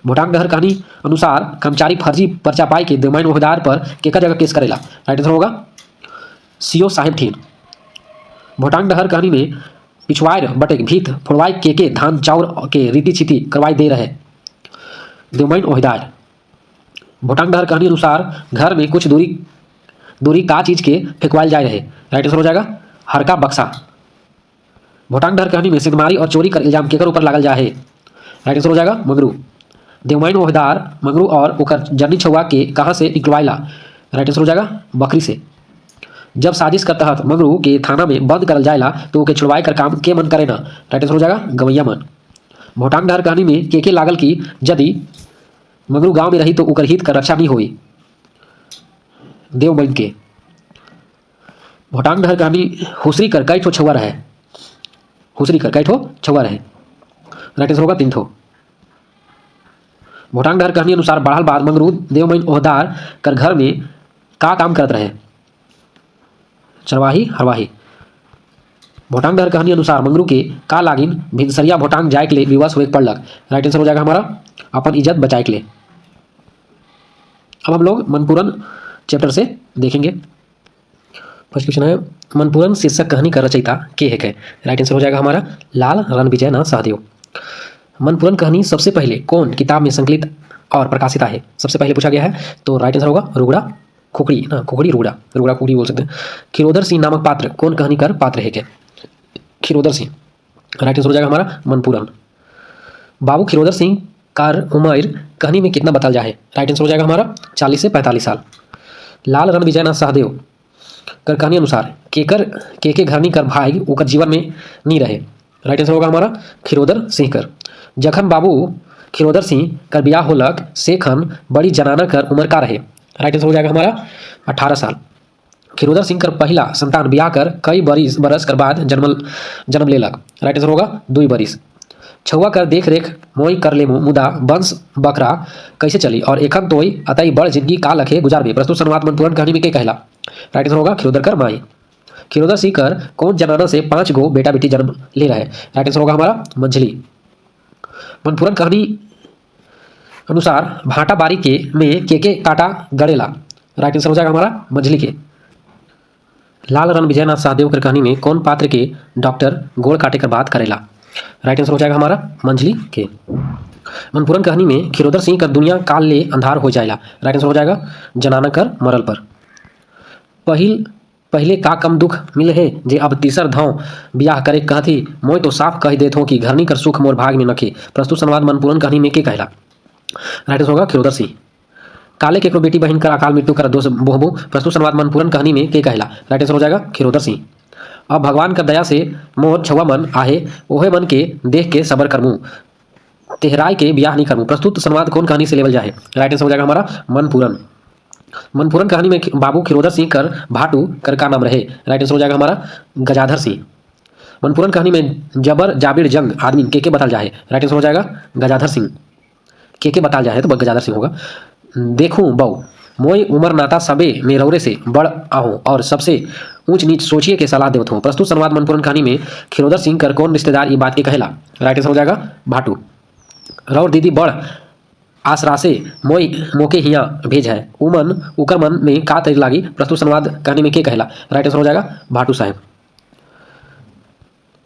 भोटाक डहर कहानी अनुसार कर्मचारी फर्जी पर्चा पाई के देवमैन ओहदार पर केकर जगह केस करेला। राइट आंसर होगा सीओ साहेब ठीन। भोटाक डहर कहानी में पिछवाड़ बटे भीत फोड़वाई के धान चाउर के रीति छिति करवाई दे रहे देवमैन ओहदार। भोटाक डहर कहानी अनुसार घर में कुछ दूरी का चीज के फेंकवाइल जाए रहे। राइट आंसर हो जाएगा हरका बक्सा। भोटाक डहर कहानी में सिंधमारी और चोरी का इल्जाम केकर ऊपर लागल जाए। राइट आंसर हो जाएगा मंगरू। देवमैन ओहदार मंगरू और ओकर जर्नी छुआ के कहाँ से निकलवाइला। राइट आंसर हो जाएगा बकरी से। जब साजिश का तहत मंगरू के थाना में बंद करल जाएला तो ओके छुड़वाई कर काम के मन करे ना। राइट आंसर हो जाएगा गवैया मन। भोटाक डहर कहानी में के लागल की यदि मंगरू गांव में रही तो ओकर हित कर रक्षा नहीं हुई देवमैन के। भोटाक डहर कहानी हुसरी कर कई ठो छुआ रहे। हुसरी कर कई ठो छुआ रहे। राइट आंसर होगा 3 ठो। भोटाक डहर कहानी अनुसार बढ़ल बाद मंगरू देवमैन ओहदार कर घर में का काम करत रहे। चरवाही हरवाही। भोटाक डहर कहानी अनुसार मंगरू के का लागिन भिनसरिया भोटाक जाए के लिए विवश हुए पड़लक। राइट आंसर हो जाएगा हमारा अपन इज्जत बचाए के लिए। अब हम लोग मनपुरन चैप्टर से देखेंगे। फर्स्ट क्वेश्चन है मनपुरन शीर्षक कहानी का रचयिता के है। राइट आंसर हो जाएगा हमारा लाल रणविजय नाथ सहदेव। मनपुरन कहानी सबसे पहले कौन किताब में संकलित और प्रकाशित है सबसे पहले पूछा गया है तो राइट आंसर होगा रुगड़ा खुखड़ी ना खुखड़ी रुगड़ा रुगड़ा खुखड़ी बोल सकते हैं। खिरोधर सिंह नामक पात्र कौन कहानीकार पात्र है क्या खिरोधर सिंह। राइट आंसर हो जाएगा हमारा मनपुरन। बाबू खिरोधर सिंह कार उम्र कहानी में कितना बताया जाए। राइट आंसर हो जाएगा हमारा 40 से 45 साल। लाल रणविजय नाथ सहदेव कर कहानी अनुसार के घरनी कर भाई ओकर जीवन में नहीं रहे। राइट आंसर होगा हमारा खिरोधर सिंह कर। जखन बाबू खिरोधर सिंह कर बियाह होलक से खन बड़ी जनाना कर उम्र का रहे। राइट आंसर हो जाएगा हमारा 18 साल। खिरोधर सिंह कर पहला संतान बियाह कर कई बरस कर बाद जन्म लेलक। राइट आंसर होगा 2 बरिस। छुआ कर देख रेख मोई कर लेमु मुदा वंश बकरा कैसे चली और एखन तोई अतई बड़ जिंदगी का लखे गुजारबे। प्रस्तुत संवाद मन पुराण कहानी में के कहला। राइट आंसर होगा खिरोधर कर माई। खिरोधर सिंह कर कौन जनाना से 5 गो बेटा बेटी जन्म ले रहे। राइट आंसर होगा हमारा मंझली। मन पुराण कहानी अनुसार भाटा बारी के में के काटा गड़ेला। राइट आंसर हो जाएगा हमारा मंझली के। लाल रण विजयनाथ सहदेव कर कहानी में कौन पात्र के डॉक्टर गोड़ काटे कर बात करेला। राइट आंसर हो जाएगा हमारा मंझली के। मनपुरन कहानी में खिरोधर सिंह कर दुनिया काल ले अंधार हो जाएगा। राइट आंसर हो जाएगा जनाना कर मरल पर। पहले का कम दुख मिले है जे अब तीसर धाव ब्याह करे कहती मोय तो साफ कह देत हो कि घरनी कर सुख मोर भाग में नखे। प्रस्तुत संवाद मनपुरन कहानी में के कहला। राइट आंसर होगा खिरोधर सिंह। काले के बेटी बहन कर अकाल मृत्यु कर दोष बोहबो। प्रस्तुत संवाद मनपुरन कहानी में के कहला। राइट आंसर हो जाएगा खिरोधर सिंह। अब भगवान कर दया से मोर छुआ मन आहे ओहे मन के देख के सबर करमू तेहराय के ब्याह नहीं करमू। प्रस्तुत संवाद कौन कहानी से लेवल जाए। राइट आंसर हो जाएगा हमारा मनपुरन। मनपुरन कहानी में बाबू खिरोधर सिंह कर भाटू कर का नाम रहे। राइट आंसर हो जाएगा हमारा गजाधर सिंह। मनपुरन कहानी में जबर जाबिर जंग आदमी के बताल जाए। राइट आंसर हो जाएगा गजाधर सिंह। के बताल जाए तो गजाधर सिंह होगा। देखूं बऊ मोई उमर नाता सबे में रौरे से बड़ आहूँ और सबसे ऊंच नीच सोचिए के सलाह देवत हूँ। प्रस्तुत संवाद मनपुरन कहानी में खिरोधर सिंह कर कौन रिश्तेदार ये बात के कहला। राइट आंसर हो जाएगा भाटू। रौर दीदी बड़ आसरा से मोई मोके हिया भेज है उमन उकर मन में का तैर लागी। प्रस्तुत संवाद कहानी में के कहला। राइट आंसर हो जाएगा भाटू साहब।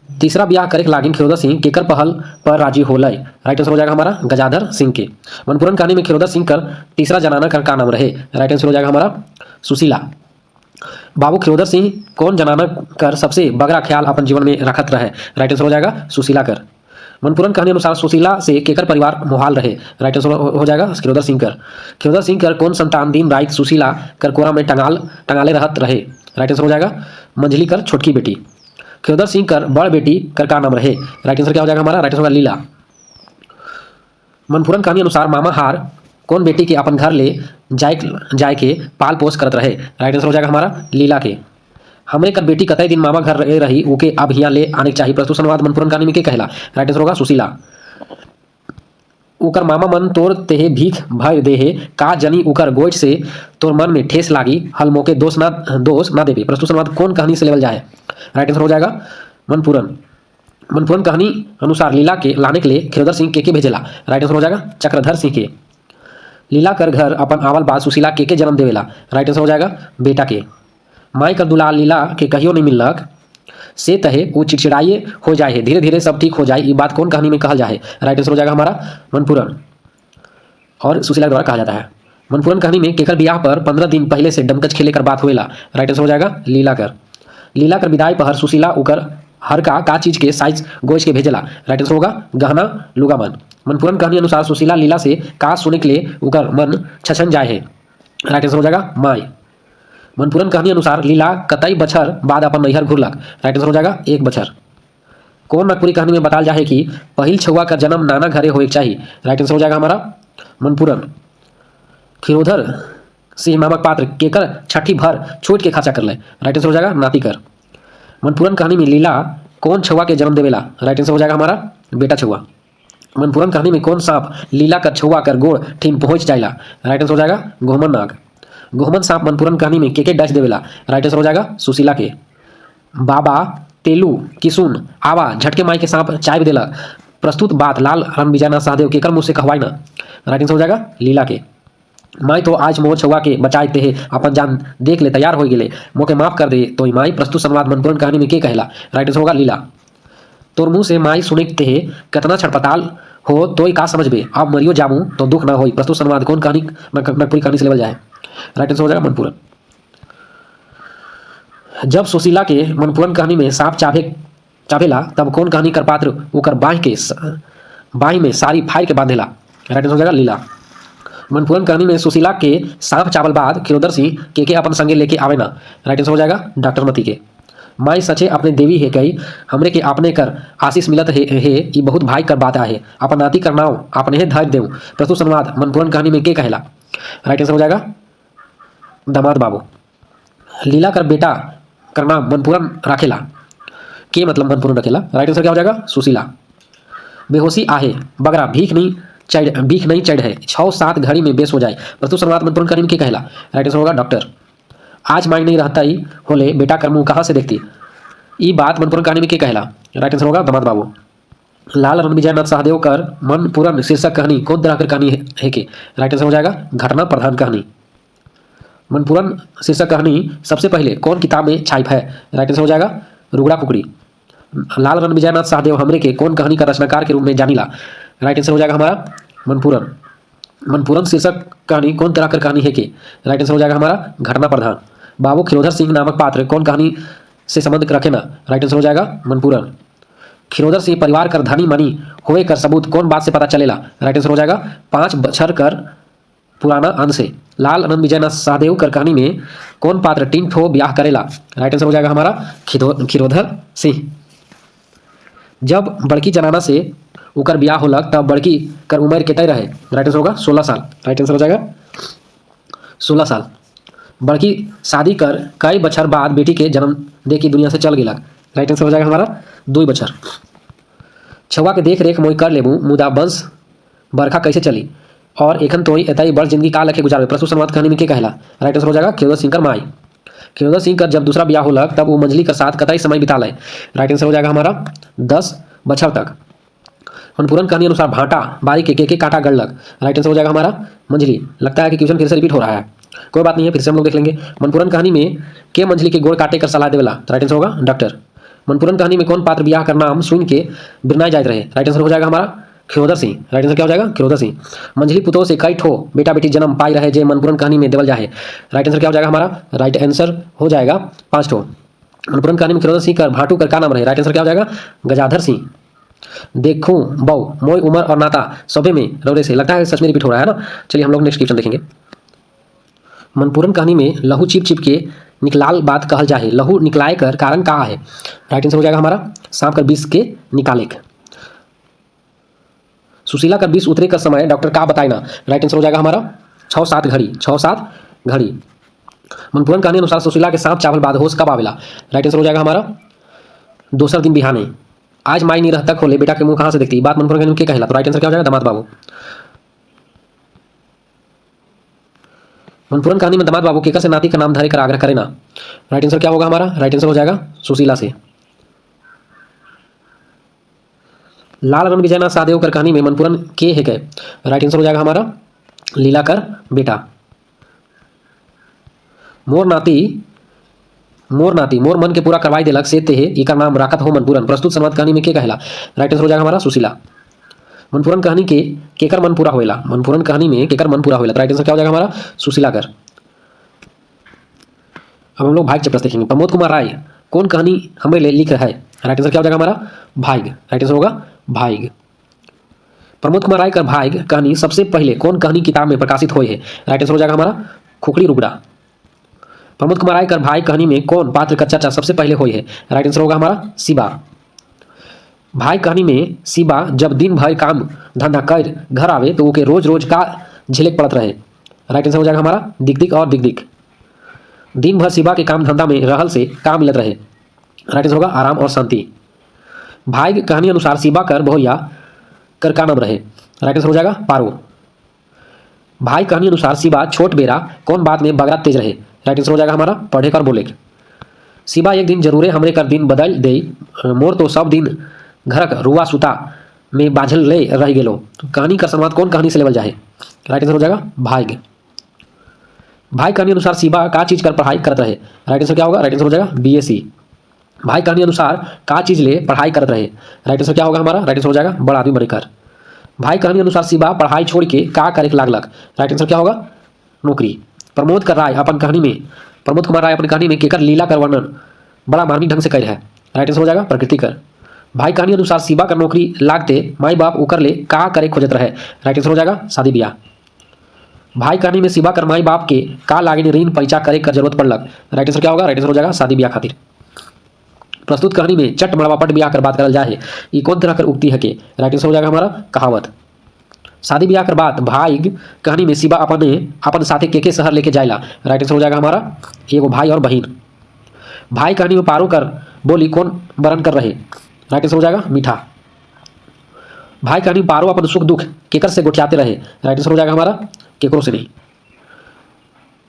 तीसरा ब्याह करे लागिन खिरोधर सिंह केकर पहल पर राजी होलय। राइट आंसर हो जाएगा हमारा गजाधर सिंह के। मनपुरन कहानी में खिरोधर सिंह कर तीसरा जनाना कर का नाम रहे। राइट आंसर हो जाएगा हमारा सुशीला। बाबू खिरोधर सिंह कौन जनाना कर सबसे बगरा ख्याल अपन जीवन में रखत रहे। राइट आंसर हो जाएगा सुशीला कर। मनपुरन कहानी अनुसार सुशीला से केकर परिवार मोहाल रहे। राइट आंसर हो जाएगा खिरोधर सिंह कर। खिरोधर सिंह कर कौन संतान दिन रात सुशीला कर कोरा में टंगाले रहत रहे। राइट आंसर हो जाएगा मंझली कर छोटकी बेटी। खिरोधर सिंह कर बड़ बेटी कर का नाम रहे। राइट आंसर क्या हो जाएगा हमारा। राइट आंसर होगा लीला। मनपुरन कहानी अनुसार मामा हार कौन बेटी के अपन घर ले जाए के पाल पोस करत रहे। राइट आंसर हो जाएगा हमारा लीला के। हमरे कर बेटी कतई दिन मामा घर रही ओके अब हिया ले आने चाहिए। प्रस्तुत संवाद मनपुरन कहानी में के कहला। राइट आंसर होगा सुशीला। उकर मामा मन तोर तेहे भीख भर देहे का जनी उकर गोइठ से तोर मन में ठेस लागी हल मोके दोष ना देवे। प्रस्तुत संवाद कौन कहानी से लेवल जाए। राइट आंसर हो जाएगा मनपुरन। मनपुरन कहानी अनुसार लीला के लाने के लिए खिरोधर सिंह के भेजेला। राइट आंसर हो जाएगा चक्रधर सिंह के। लीला कर घर अपन आवल बाद सुशीला के जन्म देवेला। राइट आंसर हो जाएगा बेटा के। माई कर दुलाल लीला के कहियो नहीं मिलक से तहे वो चिड़चिड़ाइए हो जाए है धीरे धीरे सब ठीक हो जाए ये बात कौन कहानी में कहा जाए। राइट आंसर हो जाएगा हमारा मनपुरन और सुशीला द्वारा कहा जाता है। मनपुरन कहानी में केकर ब्याह पर 15 दिन पहले से डमकच खेले कर बात हुएला। राइट आंसर हो जाएगा लीला कर। लीला कर विदाई पर सुशीला उकर हर का चीज के साइज गोज के भेजेला। राइट आंसर होगा गहना लुगा मन। मनपुरन कहानी अनुसार सुशीला लीला से का सुने के लिए उकर मन छछन जाए है। राइट आंसर हो जाएगा माई। मनपुरन कहानी अनुसार लीला कतई बछर बाद अपन नैहर घुरलक। राइट आंसर हो जाएगा 1 बछर। कौन नकपुरी कहानी में बताल जाए कि पहिल छुआ का जन्म नाना घरे होए चाहिए। राइट आंसर हो जाएगा हमारा मनपुरन। खिरोधर सिंह नामक पात्र केकर छठी भर छोट के खाचा कर ले। राइट आंसर हो जाएगा नाती कर। मनपुरन कहानी में लीला कौन छुआ के जन्म देवेला। राइट आंसर हो जाएगा हमारा बेटा छुआ। मनपुरन कहानी में कौन सांप लीला कर छुआ कर गोड़ ठीम पहुंच जाएला। राइट आंसर हो जाएगा गोहमन नाग। गोहमन सांप मनपुरन कहानी में के डच देवेला। राइट आंसर हो जाएगा सुशीला के। बाबा तेलू किसुन आवा झटके माई के सांप चाय भी देला। प्रस्तुत बात लाल रण विजयनाथ सहदेव केकर मुँह से कहवाई ना। राइट आंसर हो जाएगा लीला के। माई तो आज मोर छुआ के बचाए ते अपन जान देख ले तैयार हो गेले मोके माफ कर दे तो माई। प्रस्तुत संवाद मनपुरन कहानी में के कहला। राइट आंसर होगा लीला। तोर मुँह से माई सुने ते कतना छटपटाल हो तो का समझबे अब मरियो जामू तो दुख ना होई। प्रस्तुत संवाद कौन कहानी नकपुरी कहानी से लेवल जाए। राइट आंसर हो जाएगा मनपुरन। जब सुशीला के मनपुरन कहानी में सांप चाभेला तब कौन कहानी कर पात्र उकर बाही में सारी फाइल के बांधेला। राइट आंसर हो जाएगा लीला। मनपुरन कहानी में सुशीला के सांप चावल बाद खिरोधर सिंह के अपन संगे लेके आवे ना। राइट आंसर हो जाएगा डॉक्टर मती के। माई सचे अपने देवी है कही हमरे के आपने कर आशीष मिलत है ये बहुत भाई कर बात आहे अपन नाती कर नाव अपने ही धैर्य देव। प्रस्तुत संवाद मनपुरन कहानी में के कहला। राइट आंसर हो जाएगा दामाद बाबू। लीला कर बेटा कर नाम मनपुरन राखेला के मतलब मनपुरन रखेला। राइट आंसर क्या हो जाएगा सुशीला। बेहोशी आहे बगरा भीख नहीं चढ़ है 6-7 घड़ी में बेस हो जाए। प्रस्तुत समानार्थक मनपूर्ण कहानी में क्या कहला? राइट आंसर होगा डॉक्टर। आज माइंड नहीं रहता ही होले बेटा कर मुंह कहाँ से देखती? ई बात मनपूर्ण कहानी में क्या कहला? राइट आंसर होगा दामाद बाबू। लाल रणविजयनाथ सहदेव कर मनपूर्ण शीर्षक कहानी कौन तरह कर कहानी है के? राइट आंसर हो जाएगा घटना प्रधान कहानी। मनपूर्ण शीर्षक कहानी सबसे पहले कौन किताब में छाप है? राइट आंसर हो जाएगा रुगड़ा कुकड़ी। लाल रणविजयनाथ सहदेव हमरे के कौन कहानी का रचनाकार के रूप में जानीला? राइट आंसर हो जाएगा हमारा मनपूर्ण। मनपूर्ण शीर्षक कहानी कौन तरह कर कहानी है के? राइट आंसर हो जाएगा हमारा घटना प्रधान। बाबू खिरोधर सिंह नामक पात्र कौन कहानी से संबंध रखे ना? राइट आंसर हो जाएगा मनपूर्ण। खिरोधर सिंह परिवार कर धनी मनी होए कर सबूत कौन बात से पता चलेला? राइट आंसर हो जाएगा 5 बछर कर पुराना अन्न से। लाल रणविजयनाथ सहदेव कर कहानी में कौन पात्र 3 ठो ब्याह करेला? राइट आंसर हो जाएगा हमारा खिरोधर सिंह। जब बड़की जनाना से उकर ब्याह होलक तब बड़की कर उम्र कितने रहे? राइट आंसर होगा 16 साल। राइट आंसर हो जाएगा 16 साल। बड़की शादी कर कई बछर बाद बेटी के जन्म दे की दुनिया से चल गेलक। राइट आंसर हो जाएगा हमारा 2 बछर। छुआ के देख रेख मोई कर लेबू मुदा वंश बरखा कैसे चली और एखन तोई एतई बड़ जिंदगी का लखे गुजारबे? प्रस्तुत समानार्थक कहानी में क्या कहला? राइट आंसर हो जाएगा खिरोधर सिंह कर माई। खिरोधर सिंह कर जब दूसरा ब्याह होलक तब वो मंजली के साथ कतई समय बिता ले? राइट आंसर हो जाएगा हमारा 10 बछर तक। मनपूर्ण कहानी अनुसार भाटा बारी के काटा गढ़लक? राइट आंसर हो जाएगा हमारा मंजली। लगता है कि क्वेश्चन फिर से रिपीट हो रहा है, कोई बात नहीं है, फिर से हम लोग देख लेंगे। मनपूर्ण कहानी में के मंजली के गोड़ काटे कर सलाह देवेला? राइट आंसर होगा डॉक्टर। मनपूर्ण कहानी में कौन पात्र ब्याह कर नाम सुन के बिरनाए जाते रहे? राइट आंसर हो जाएगा हमारा खिरोधर सिंह। राइट आंसर क्या हो जाएगा? खिरोधर सिंह। मंजली पुतों से कई ठो बेटा बेटी जन्म पाई रहे जे मनपूर्ण कहानी में देवल जाए? राइट आंसर क्या हो जाएगा हमारा? राइट आंसर हो जाएगा 5 ठो। मनपूर्ण कहानी में खिरोधर सिंह कर भाटू कर का नाम रहे? राइट आंसर क्या हो जाएगा? गजाधर सिंह। देखूं बहु मोई उम्र और नाता सभे में रौरे से। लगता है सच में रिपीट हो रहा है ना। चलिए हम लोग नेक्स्ट क्वेश्चन देखेंगे। मनपूर्ण कहानी में लहू चिप चिप के निकलाल बात कहल जाए, लहू निकलाए कर कारण का है? राइट आंसर हो जाएगा हमारा सांप कर विष के निकाले। सुशीला कर विष उतरे कर समय डॉक्टर का बताए ना? राइट आंसर हो जाएगा हमारा 6-7 घड़ी। 6-7 घड़ी। मनपूर्ण कहानी अनुसार सुशीला के सांप चावल बाद होश कब आवेला? राइट आंसर हो जाएगा हमारा दूसरा दिन बिहाने। आज माई नहीं रहता खोले बेटा के मुंह कहाँ से देखती? बात मनपूर्ण कहानी में क्या कहला? तो राइट आंसर क्या हो जाएगा दामाद बाबू। मनपूर्ण कहानी में दामाद बाबू केकर से नाती का नाम धारे कर आग्रह करे ना? राइट आंसर क्या होगा हमारा? राइट आंसर हो जाएगा सुशीला से। लाल रणविजयनाथ सहदेव कर कहानी में मनपूर्ण के है गए? राइट आंसर हो जाएगा हमारा लीला कर बेटा। मोर नाती मोर मन के पूरा करवाई देलक से ते इका नाम राखत हो मनपूर्ण। प्रस्तुत समानार्थक कहानी में क्या कहला? राइट आंसर हो जाएगा हमारा सुशीला। मनपूर्ण कहानी के केकर मन पूरा होएला? मनपूर्ण कहानी में केकर मन पूरा होएला? राइट आंसर क्या हो जाएगा हमारा सुशीला कर। अब हम लोग भाग्य चैप्टर देखेंगे। प्रमोद कुमार राय कौन कहानी हमें लिख रहा है? राइट आंसर क्या हो जाएगा हमारा भाग्य। राइट आंसर होगा भाग्य। प्रमोद कुमार राय कर भाग्य कहानी सबसे पहले कौन कहानी किताब में प्रकाशित हुई है? राइट आंसर हो जाएगा हमारा खुखड़ी रुगड़ा। प्रमोद कुमार राय कर भाई कहानी में कौन पात्र का चर्चा सबसे पहले हुई है? राइट आंसर होगा हमारा शिवा। भाई कहानी में शिवा जब दिन भर काम धंधा कर घर आवे तो ओके रोज रोज का झिलक पड़त रहे? राइट आंसर हो जाएगा हमारा दिक और दिक। दिन भर शिवा के काम धंधा में रहल से काम मिलत रहे? राइट आंसर होगा आराम और शांति। भाई कहानी अनुसार शिवा कर बहुया कर का नाम रहे? राइट आंसर हो जाएगा पारो। भाई कहानी अनुसार शिवा छोट बेरा कौन बात में बगरा तेज रहे? राइट आंसर हो जाएगा हमारा पढ़े कर बोले। शिवा एक दिन जरूरे हमरे कर दिन बदल दे मोर तो सब दिन घर रुआ सुता में बाझल ले रह गेलो। तो कहानी का संवाद कौन कहानी से लेवल जाए? राइट आंसर हो जाएगा भाग्य। भाई कहानी अनुसार शिवा का चीज कर पढ़ाई करत रहे? राइट आंसर क्या होगा? राइट आंसर हो जाएगा BSc। भाई कहानी अनुसार का चीज ले पढ़ाई करत रहे? राइट आंसर क्या होगा हमारा? राइट आंसर हो जाएगा बड़ा आदमी बनकर। भाई कहानी अनुसार शिवा पढ़ाई छोड़ के का करे लागलक? राइट आंसर क्या होगा नौकरी। प्रमोद कुमार राय अपन कहानी में केकर लीला कर वर्णन बड़ा मार्मिक ढंग से कर है? राइट आंसर हो जाएगा प्रकृति कर। भाई कहानी अनुसार शिवा कर नौकरी लागते माई बाप उकर ले का करे खोजत रहे? राइट आंसर हो जाएगा शादी ब्याह। भाई कहानी में शिवा कर माई बाप के का लागे ऋण पैसा करे कर जरूरत पड़लक? राइट आंसर क्या होगा? राइट आंसर हो जाएगा शादी ब्याह खातिर। प्रस्तुत कहानी में चट मड़वा पट ब्याह कर बात करल जाए ये कौन तरह कर उक्ति है के? राइट आंसर हो जाएगा हमारा कहावत। शादी ब्याह कर बात भाई कहानी में शिवा अपन साथे के शहर लेके जाएला? राइट आंसर हो जाएगा हमारा एगो भाई और बहन। भाई कहानी में पारो कर बोली कौन बरन कर रहे? राइट आंसर हो जाएगा मीठा। भाई कहानी पारो अपन सुख दुख केकर से गोठियाते रहे। राइट आंसर हो जाएगा हमारा केकरो से नहीं।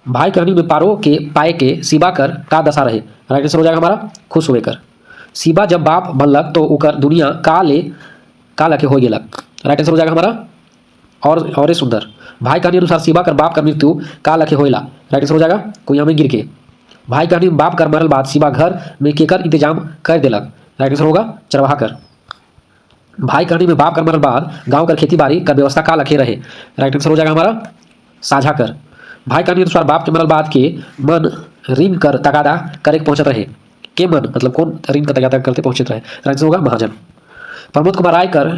भाई कहानी में पारो के पाए के सिबा कर का दशा रहे। राइट आंसर हो जाएगा हमारा खुश हुए कर। सिबा जब बाप बनलक तो ओकर दुनिया का लके हो गेलक। राइट आंसर हो जाएगा हमारा और सुंदर। भाई कहानी अनुसार सिबा कर बाप का मृत्यु का लके होइला। राइट आंसर हो जाएगा कुइया में गिर के। भाई कहानी में बाप कर मरल बाद सिबा घर में केकर इंतजाम कर देलक। राइट आंसर होगा चरवाहा कर। भाई कहानी में बाप कर मरल बाद गांव कर खेती बाड़ी का व्यवस्था का लखे रहे। राइट आंसर हो जाएगा हमारा साझा कर। भाई कहानी अनुसार बाप के मरल बाद के मन ऋण कर तगादा करे पहुंचत रहे। के मन मतलब कौन ऋण का तगादा करते पहुंचत रहे। राइट आंसर होगा महाजन। प्रमोद कुमार राय कर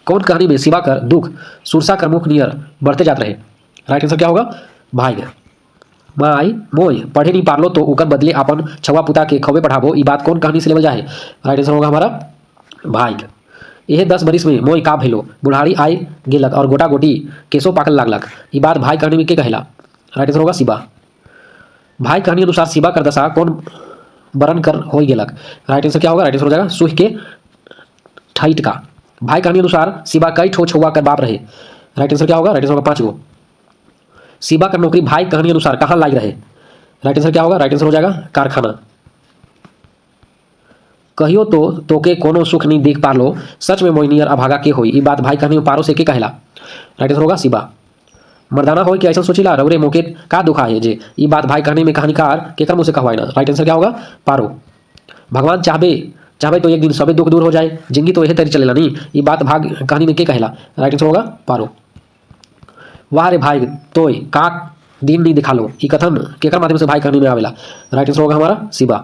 कौन कहानी में सिवा कर दुख सुरसा कर मुख नियर बढ़ते जाते रहे। राइट आंसर क्या होगा भाई। माई मोय पढ़े नहीं पारलो तो ओकर बदले अपन छवा पुता के खवे पढ़ाबो ई बात कौन कहानी से लेवल जाए। राइट आंसर होगा हमारा भाई। यह 10 बरिस में मोय का भइलो बुढ़ारी आय गेलक और गोटा गोटी केसो पाकल लागलक ई बात भाई कहानी में के कहेला। राइट आंसर होगा सिबा। भाई कहानी अनुसार सिबा कर दशा कौन बरन कर हो गेलक। राइट आंसर क्या होगा। राइट आंसर हो जाएगा सुह के ठैट का। भाई कहानी अनुसार सिबा कई ठो छुआ कर बाप रहे। राइट आंसर क्या होगा। राइट आंसर होगा 5 गो। सिबा का नौकरी भाई कहानी अनुसार कहाँ लाई रहे। राइट आंसर क्या होगा। राइट आंसर हो जाएगा कारखाना। कहियो तो तोके कोनो सुख नहीं देख पालो सच में मोइनियर अभागा के होई ई बात भाई कहानी में पारो से के कहेला। राइट आंसर होगा सिबा। मर्दाना हो कि ऐसा सोचिला रौरे मोके का दुखा है जे ई बात भाई कहानी में कहानीकार केकर मुँह से कहवाई ना। राइट आंसर क्या होगा पारो। भगवान चाहबे तो एक दिन सबे दुख दूर हो जाए जिंदगी तो यही तरी चलेला नहीं ई बात भाग कहानी में के कहेला। राइट आंसर होगा पारो। वाह रे भाई तोय का दिन नहीं दिखा लो ई कथन केकर माध्यम से भाई कहानी में आवेला। राइट आंसर होगा हमारा सिबा।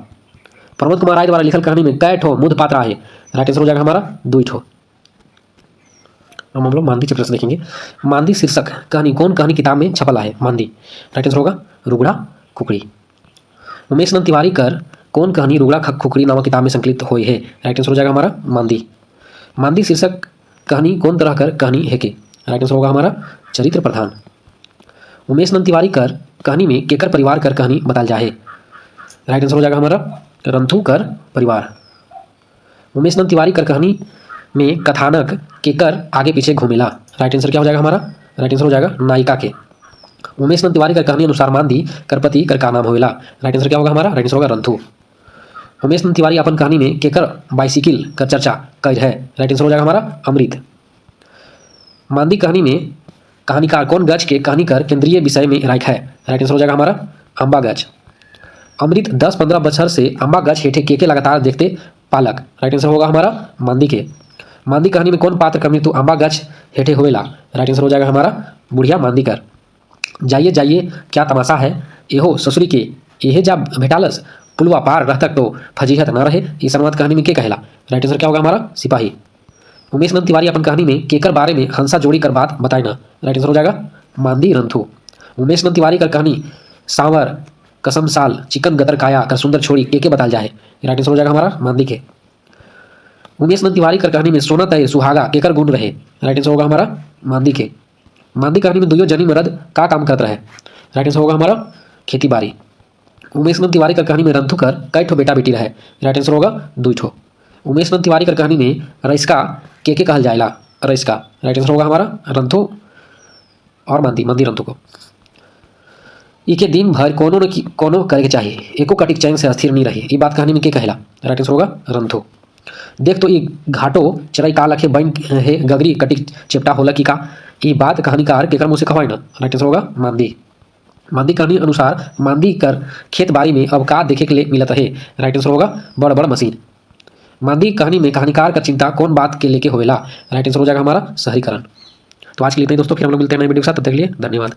प्रमोद कुमार राय द्वारा लिखल कहानी में कै ठो मुद पात्रा है। राइट आंसर हो जाएगा हमारा 2 ठो। हम लोग मांदी चैप्टर से देखेंगे। मांदी शीर्षक कहानी कौन कहानी किताब में छपला है। मांदी। राइट आंसर होगा रुगड़ा खुकड़ी। उमेश नंद तिवारी कर कौन कहानी रुगड़ा खुकड़ी नामक किताब में संकलित हुई है। राइट आंसर हो जाएगा हमारा मांदी। मांदी शीर्षक कहानी कौन तरह कर कहानी है के। राइट आंसर होगा हमारा चरित्र प्रधान। उमेश नंद तिवारी कर कहानी में केकर परिवार कर कहानी बताल जाए। राइट आंसर हो जाएगा हमारा रंथू कर परिवार। उमेश नंद तिवारी कर कहानी में कथानक केकर आगे पीछे घूमेला। राइट आंसर क्या हो जाएगा हमारा। राइट आंसर हो जाएगा नायिका के। उमेश नंद तिवारी कर कहानी अनुसार मांदी कर पति कर का नाम होएला। राइट आंसर क्या होगा हमारा। राइट आंसर होगा रंथू। उमेश नंद तिवारी अपन कहानी में केकर बाइसिकिल का चर्चा कर है। राइट आंसर हो जाएगा हमारा अमृत। मांदी कहानी में कहानीकार कौन गज के कहानी कर केंद्रीय विषय में राइट है। राइट आंसर हो जाएगा हमारा अम्बा गज। अमृत 10-15 बछर से अम्बा गज हेठे के लगातार देखते पालक। राइट आंसर होगा हमारा मांदी के। मांदी कहानी में कौन पात्र का मृत्यु अम्बा गज हेठे होएला। राइट आंसर हो जाएगा हमारा बुढ़िया मांदी कर। जाइए जाइए क्या तमाशा है एहो ससुरी के एहे जा भेटालस पुलवा पार रह तक तो फजीहत न रहे ई संवाद कहानी में के कहेला। राइट आंसर क्या होगा हमारा सिपाही। उमेश नंद तिवारी अपन कहानी में केकर बारे में हंसा जोड़ी कर बात बताए ना। राइट आंसर हो जाएगा मांदी रंथू। उमेश नंद तिवारी कर कहानी सांवर कसम साल चिकन गतर काया कर सुंदर छोड़ी के बताल जाए। राइट आंसर हो जाएगा हमारा मांदी के। उमेश नंद तिवारी कर कहानी में सोना तय सुहागा केकर गुण रहे। राइट आंसर होगा हमारा मांदी के। मांदी कहानी में दुयो जनी मर्द का काम करता है। राइट आंसर होगा हमारा खेती बाड़ी। उमेश नंद तिवारी कर कहानी में रंथू कर कई ठो बेटा बेटी रहे। राइट आंसर होगा 2 ठो। उमेश नंद तिवारी कर कहानी में रईसका के कहल जाएला रईसका। राइट आंसर होगा हमारा रंथू और मांदी रंथू को। इके दिन भर कोनो करे के चाहिए एको कटिक चैन से अस्थिर नहीं रही ई बात कहानी में के कहेला। राइट आंसर होगा रंथू। देख तो ई घाटो चराई का लखे बन है गगरी कटिक चेपटा होला की का ई बात कहानीकार केकर मुँह से कहवाई ना। राइट आंसर होगा मांदी। मांदी कहानी अनुसार मांदी कर खेत बाड़ी में अब का देखे के लिए मिलत है। राइट आंसर होगा बड़ बड़ मशीन। मांदी कहानी में कहानीकार का चिंता कौन बात के लेके होएला। राइट आंसर हो जाएगा हमारा शहरीकरण। तो आज के लिए इतना ही दोस्तों, फिर हम लोग मिलते हैं नए वीडियो के साथ। तब तक के लिए धन्यवाद।